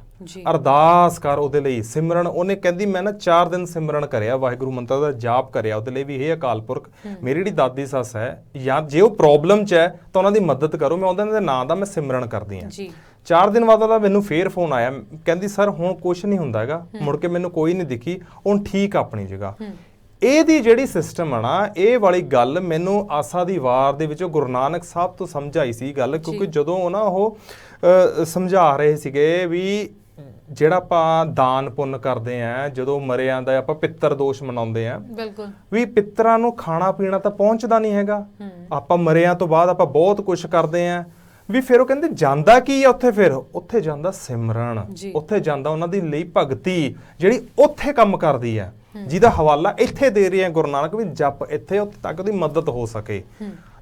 ਅਰਦਾਸ ਕਰ ਉਹਦੇ ਲਈ, ਸਿਮਰਨ। ਉਹਨੇ ਕਹਿੰਦੀ ਮੈਂ ਨਾ 4 ਦਿਨ ਸਿਮਰਨ ਕਰਿਆ, ਵਾਹਿਗੁਰੂ ਮੰਤਰ ਦਾ ਜਾਪ ਕਰਿਆ ਉਹਦੇ ਲਈ ਵੀ, ਇਹ ਅਕਾਲ ਪੁਰਖ ਮੇਰੀ ਜਿਹੜੀ ਦਾਦੀ ਸੱਸ ਹੈ, ਜਾਂ ਜੇ ਉਹ ਪ੍ਰੋਬਲਮ 'ਚ ਹੈ ਤਾਂ ਉਹਨਾਂ ਦੀ ਮਦਦ ਕਰੋ। ਮੈਂ ਉਹਨਾਂ ਦੇ ਨਾਂ ਦਾ ਮੈਂ ਸਿਮਰਨ ਕਰਦੀ ਹਾਂ। 4 ਦਿਨ ਬਾਅਦ ਉਹਦਾ ਮੈਨੂੰ ਫੇਰ ਫੋਨ ਆਇਆ, ਕਹਿੰਦੀ ਸਰ ਹੁਣ ਕੁਛ ਨਹੀਂ ਹੁੰਦਾ ਹੈਗਾ, ਮੁੜ ਕੇ ਮੈਨੂੰ ਕੋਈ ਨਹੀਂ ਦਿਖੀ, ਹੁਣ ਠੀਕ ਆਪਣੀ ਜਗ੍ਹਾ। ਇਹਦੀ ਜਿਹੜੀ ਸਿਸਟਮ ਆ ਨਾ, ਇਹ ਵਾਲੀ ਗੱਲ ਮੈਨੂੰ ਆਸਾ ਦੀ ਵਾਰ ਦੇ ਵਿੱਚੋਂ ਗੁਰੂ ਨਾਨਕ ਸਾਹਿਬ ਤੋਂ ਸਮਝ ਆਈ ਸੀ ਗੱਲ, ਕਿਉਂਕਿ ਜਦੋਂ ਨਾ ਉਹ ਸਮਝਾ ਰਹੇ ਸੀਗੇ ਵੀ ਜਿਹੜਾ ਆਪਾਂ ਦਾਨ ਪੁੰਨ ਕਰਦੇ ਆ, ਜਦੋਂ ਮਰਿਆਂ ਦਾ ਆਪਾਂ ਪਿੱਤਰ ਦੋਸ਼ ਮਨਾਉਂਦੇ ਆ, ਵੀ ਪਿੱਤਰਾਂ ਨੂੰ ਖਾਣਾ ਪੀਣਾ ਤਾਂ ਪਹੁੰਚਦਾ ਨਹੀਂ ਹੈਗਾ। ਆਪਾਂ ਮਰਿਆਂ ਤੋਂ ਬਾਅਦ ਆਪਾਂ ਬਹੁਤ ਕੁਝ ਕਰਦੇ ਆ ਵੀ, ਫਿਰ ਉਹ ਕਹਿੰਦੇ ਜਾਂਦਾ ਕੀ ਆ ਉੱਥੇ? ਫਿਰ ਉੱਥੇ ਜਾਂਦਾ ਸਿਮਰਨ, ਉੱਥੇ ਜਾਂਦਾ ਉਹਨਾਂ ਦੀ ਲਈ ਭਗਤੀ ਜਿਹੜੀ ਉੱਥੇ ਕੰਮ ਕਰਦੀ ਆ, ਜਿਹਦਾ ਹਵਾਲਾ ਇੱਥੇ ਦੇ ਰਹੇ ਆ ਗੁਰੂ ਨਾਨਕ ਵੀ ਜਪ ਇੱਥੇ ਉੱਥੇ ਤੱਕ ਦੀ ਮਦਦ ਹੋ ਸਕੇ।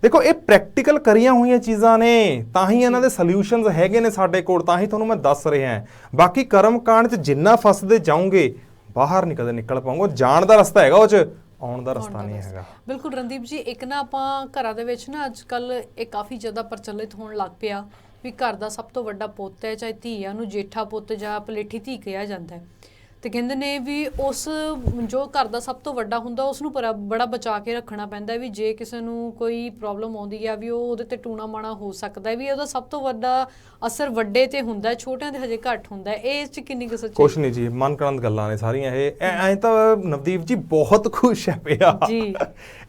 ਦੇਖੋ ਇਹ ਪ੍ਰੈਕਟੀਕਲ ਕਰੀਆਂ ਹੋਈਆਂ ਚੀਜ਼ਾਂ ਨੇ, ਤਾਂ ਹੀ ਇਹਨਾਂ ਦੇ ਸੋਲੂਸ਼ਨਸ ਹੈਗੇ ਨੇ ਸਾਡੇ ਕੋਲ, ਤਾਂ ਹੀ ਤੁਹਾਨੂੰ ਮੈਂ ਦੱਸ ਰਿਹਾ। ਬਾਕੀ ਕਰਮ ਕਾਂਡ 'ਚ ਜਿੰਨਾ ਫਸਦੇ ਜਾਓਗੇ ਬਾਹਰ ਨਹੀਂ ਕਦੇ ਨਿਕਲ ਪਾਉਂਗੇ। ਜਾਣ ਦਾ ਰਸਤਾ ਹੈਗਾ, ਉਹ 'ਚ ਆਉਣ ਦਾ ਰਸਤਾ ਨਹੀਂ ਹੈਗਾ। ਬਿਲਕੁਲ ਰਣਦੀਪ ਜੀ, ਇੱਕ ਨਾ ਆਪਾਂ ਘਰਾਂ ਦੇ ਵਿੱਚ ਨਾ ਅੱਜ ਕੱਲ ਇਹ ਕਾਫੀ ਜ਼ਿਆਦਾ ਪ੍ਰਚਲਿਤ ਹੋਣ ਲੱਗ ਪਿਆ ਵੀ ਘਰ ਦਾ ਸਭ ਤੋਂ ਵੱਡਾ ਪੁੱਤ ਹੈ, ਚਾਹੇ ਧੀ ਹੈ, ਉਹਨੂੰ ਜੇਠਾ ਪੁੱਤ ਜਾਂ ਪਲੇਠੀ ਧੀ ਕਿਹਾ ਜਾਂਦਾ ਹੈ। ਤੇ ਕਹਿੰਦੇ ਨੇ ਵੀ ਉਸ ਜੋ ਘਰ ਦਾ ਸਭ ਤੋਂ ਵੱਡਾ ਹੁੰਦਾ ਉਸ ਨੂੰ ਬੜਾ ਬਚਾ ਕੇ ਰੱਖਣਾ ਪੈਂਦਾ ਵੀ ਜੇ ਕਿਸੇ ਨੂੰ ਕੋਈ ਪ੍ਰੋਬਲਮ ਆਉਂਦੀ ਆ ਵੀ ਉਹਦੇ ਤੇ ਟੂਣਾ ਮਾਣਾ ਹੋ ਸਕਦਾ ਵੀ ਉਹਦਾ ਸਭ ਤੋਂ ਵੱਡਾ ਅਸਰ ਵੱਡੇ ਤੇ ਹੁੰਦਾ, ਛੋਟਿਆਂ ਦੇ ਹਜੇ ਘੱਟ ਹੁੰਦਾ। ਇਹ 'ਚ ਕਿੰਨੀ ਕੁ ਸੱਚਾਈ? ਕੁਛ ਨਹੀਂ ਜੀ, ਮਨ ਕਰੰਦ ਗੱਲਾਂ ਨੇ ਸਾਰੀਆਂ ਇਹ। ਐਂ ਤਾਂ ਨਵਦੀਪ ਜੀ ਬਹੁਤ ਖੁਸ਼ ਹੈ ਪਿਆ ਜੀ,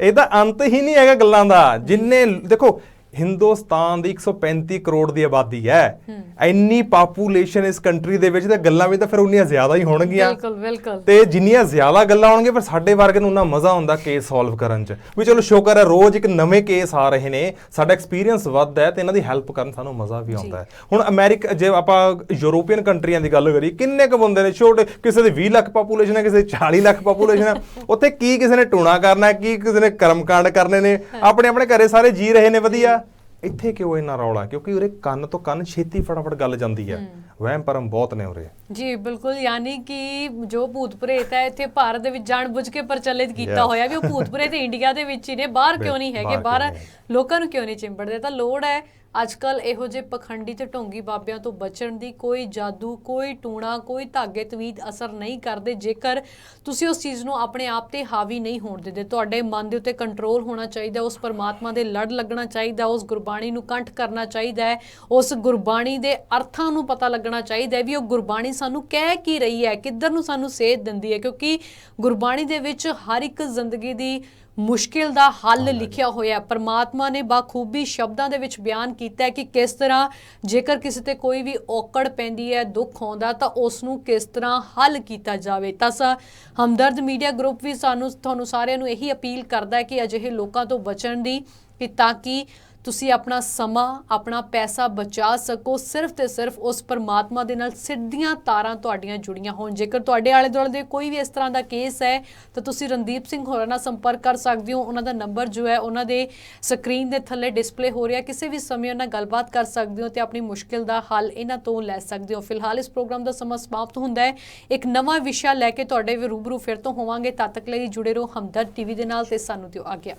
ਇਹਦਾ ਅੰਤ ਹੀ ਨਹੀਂ ਹੈਗਾ ਗੱਲਾਂ ਦਾ। ਜਿੰਨੇ ਦੇਖੋ ਹਿੰਦੁਸਤਾਨ ਦੀ 135 ਕਰੋੜ ਦੀ ਆਬਾਦੀ ਹੈ, ਇੰਨੀ ਪਾਪੂਲੇਸ਼ਨ ਇਸ ਕੰਟਰੀ ਦੇ ਵਿੱਚ, ਤੇ ਗੱਲਾਂ ਵੀ ਤਾਂ ਫਿਰ ਉਨੀਆਂ ਜ਼ਿਆਦਾ ਹੀ ਹੋਣਗੀਆਂ। ਬਿਲਕੁਲ ਬਿਲਕੁਲ। ਤੇ ਜਿੰਨੀਆਂ ਜ਼ਿਆਦਾ ਗੱਲਾਂ ਹੋਣਗੀਆਂ ਫਿਰ ਸਾਡੇ ਵਰਗੇ ਨੂੰ ਉਨਾ ਮਜ਼ਾ ਆਉਂਦਾ ਕੇਸ ਸੋਲਵ ਕਰਨ 'ਚ ਵੀ ਚਲੋ ਸ਼ੁਕਰ ਹੈ ਰੋਜ਼ ਇੱਕ ਨਵੇਂ ਕੇਸ ਆ ਰਹੇ ਨੇ, ਸਾਡਾ ਐਕਸਪੀਰੀਅੰਸ ਵੱਧਦਾ ਹੈ ਤੇ ਇਹਨਾਂ ਦੀ ਹੈਲਪ ਕਰਨ ਸਾਨੂੰ ਮਜ਼ਾ ਵੀ ਆਉਂਦਾ ਹੈ। ਹੁਣ ਅਮਰੀਕਾ, ਜੇ ਆਪਾਂ ਯੂਰੋਪੀਅਨ ਕੰਟਰੀਆਂ ਦੀ ਗੱਲ ਕਰੀਏ, ਕਿੰਨੇ ਕੁ ਬੰਦੇ ਨੇ ਛੋਟੇ, ਕਿਸੇ ਦੀ 20 ਲੱਖ ਪਾਪੂਲੇਸ਼ਨ ਹੈ, ਕਿਸੇ ਦੀ 40 ਲੱਖ ਪਾਪੂਲੇਸ਼ਨ ਹੈ। ਉੱਥੇ ਕੀ ਕਿਸੇ ਨੇ ਟੂਣਾ ਕਰਨਾ, ਕੀ ਕਿਸੇ ਨੇ ਕਰਮਕਾਂਡ ਕਰਨੇ ਨੇ, ਆਪਣੇ ਆਪਣੇ ਘਰੇ ਸਾਰੇ ਜੀ ਰਹੇ ਨੇ ਵਧੀਆ। ਇੱਥੇ ਕਿਉਂ ਇੰਨਾ ਰੌਲਾ? ਕਿਉਂਕਿ ਉਰੇ ਕੰਨ ਤੋਂ ਕੰਨ ਛੇਤੀ ਫਟਾਫਟ ਗੱਲ ਜਾਂਦੀ ਹੈ। ਵਹਿਮ ਭਰਮ ਬਹੁਤ ਨੇ ਉਰੇ। ਜੀ ਬਿਲਕੁਲ, ਯਾਨੀ ਕਿ ਜੋ ਭੂਤ ਪ੍ਰੇਤ ਹੈ ਇੱਥੇ ਭਾਰਤ ਦੇ ਵਿੱਚ ਜਾਣ-ਬੁੱਝ ਕੇ ਪ੍ਰਚਲਿਤ ਕੀਤਾ ਹੋਇਆ ਵੀ ਉਹ ਭੂਤ ਪ੍ਰੇਤ ਇੰਡੀਆ ਦੇ ਵਿੱਚ ਹੀ ਨੇ, ਬਾਹਰ ਕਿਉਂ ਨਹੀਂ ਹੈਗੇ, ਬਾਹਰ ਲੋਕਾਂ ਨੂੰ ਕਿਉਂ ਨਹੀਂ ਚਿੰਬੜਦੇ। ਤਾਂ ਲੋੜ ਹੈ ਅੱਜ ਕੱਲ ਇਹੋ ਜਿਹੇ ਪਖੰਡੀ ਤੇ ਢੋਂਗੀ ਬਾਬਿਆਂ ਤੋਂ ਬਚਣ ਦੀ। ਕੋਈ ਜਾਦੂ, ਕੋਈ ਟੂਣਾ, ਕੋਈ ਧਾਗੇ ਤਵੀਤ ਅਸਰ ਨਹੀਂ ਕਰਦੇ ਜੇਕਰ ਤੁਸੀਂ ਉਸ ਚੀਜ਼ ਨੂੰ ਆਪਣੇ ਆਪ ਤੇ ਹਾਵੀ ਨਹੀਂ ਹੋਣ ਦਿੰਦੇ। ਤੁਹਾਡੇ ਮਨ ਦੇ ਉੱਤੇ ਕੰਟਰੋਲ ਹੋਣਾ ਚਾਹੀਦਾ, ਉਸ ਪਰਮਾਤਮਾ ਦੇ ਲੜ ਲੱਗਣਾ ਚਾਹੀਦਾ, ਉਸ ਗੁਰਬਾਣੀ ਨੂੰ ਕੰਠ ਕਰਨਾ ਚਾਹੀਦਾ ਹੈ, ਉਸ ਗੁਰਬਾਣੀ ਦੇ ਅਰਥਾਂ ਨੂੰ ਪਤਾ ਲੱਗਣਾ ਚਾਹੀਦਾ ਹੈ ਵੀ ਉਹ ਗੁਰਬਾਣੀ ਸਾਨੂੰ ਕਹਿ ਕੀ ਰਹੀ ਹੈ, ਕਿੱਧਰ ਨੂੰ ਸਾਨੂੰ ਸੇਧ ਦਿੰਦੀ ਹੈ। ਕਿਉਂਕਿ ਗੁਰਬਾਣੀ ਦੇ ਵਿੱਚ ਹਰ ਇੱਕ ਜ਼ਿੰਦਗੀ ਦੀ ਮੁਸ਼ਕਿਲ ਦਾ ਹੱਲ ਲਿਖਿਆ ਹੋਇਆ। ਪਰਮਾਤਮਾ ਨੇ ਬਾਖੂਬੀ ਸ਼ਬਦਾਂ ਦੇ ਵਿੱਚ ਬਿਆਨ ਕੀਤਾ ਹੈ ਕਿ ਕਿਸ ਤਰ੍ਹਾਂ ਜੇਕਰ ਕਿਸੇ ਤੇ ਕੋਈ ਵੀ ਔਕੜ ਪੈਂਦੀ ਹੈ, ਦੁੱਖ ਆਉਂਦਾ, ਤਾਂ ਉਸ ਨੂੰ ਕਿਸ ਤਰ੍ਹਾਂ ਹੱਲ ਕੀਤਾ ਜਾਵੇ। ਤਾਂ ਹਮਦਰਦ ਮੀਡੀਆ ਗਰੁੱਪ ਵੀ ਤੁਹਾਨੂੰ ਸਾਰਿਆਂ ਨੂੰ ਇਹੀ ਅਪੀਲ ਕਰਦਾ ਹੈ ਕਿ ਅਜਿਹੇ ਲੋਕਾਂ ਤੋਂ ਬਚਣ ਦੀ, ਕਿ ਤਾਂ ਕਿ ਤੁਸੀਂ ਆਪਣਾ ਸਮਾਂ, ਆਪਣਾ ਪੈਸਾ ਬਚਾ ਸਕੋ। ਸਿਰਫ ਤੇ ਸਿਰਫ ਉਸ ਪਰਮਾਤਮਾ ਦੇ ਨਾਲ ਸਿੱਧੀਆਂ ਤਾਰਾਂ ਤੁਹਾਡੀਆਂ ਜੁੜੀਆਂ ਹੋਣ। ਜੇਕਰ ਤੁਹਾਡੇ ਆਲੇ ਦੁਆਲੇ ਦੇ ਕੋਈ ਵੀ ਇਸ ਤਰ੍ਹਾਂ ਦਾ ਕੇਸ ਹੈ ਤਾਂ ਤੁਸੀਂ ਰਣਦੀਪ ਸਿੰਘ ਹੋਰਾਂ ਨਾਲ ਸੰਪਰਕ ਕਰ ਸਕਦੇ ਹੋ। ਉਹਨਾਂ ਦਾ ਨੰਬਰ ਜੋ ਹੈ ਉਹਨਾਂ ਦੇ ਸਕਰੀਨ ਦੇ ਥੱਲੇ ਡਿਸਪਲੇ ਹੋ ਰਿਹਾ, ਕਿਸੇ ਵੀ ਸਮੇਂ ਉਹਨਾਂ ਨਾਲ ਗੱਲਬਾਤ ਕਰ ਸਕਦੇ ਹੋ ਤੇ ਆਪਣੀ ਮੁਸ਼ਕਿਲ ਦਾ ਹੱਲ ਇਹਨਾਂ ਤੋਂ ਲੈ ਸਕਦੇ ਹੋ। ਫਿਲਹਾਲ ਇਸ ਪ੍ਰੋਗਰਾਮ ਦਾ ਸਮਾਂ ਸਮਾਪਤ ਹੁੰਦਾ ਹੈ। ਇੱਕ ਨਵਾਂ ਵਿਸ਼ਾ ਲੈ ਕੇ ਤੁਹਾਡੇ ਰੂਬਰੂ ਫਿਰ ਤੋਂ ਹੋਵਾਂਗੇ। ਤਦ ਤੱਕ ਲਈ ਜੁੜੇ ਰਹੋ ਹਮਦਰਦ ਟੀਵੀ ਦੇ ਨਾਲ ਤੇ ਸਾਨੂੰ ਦਿਓ ਆਗਿਆ।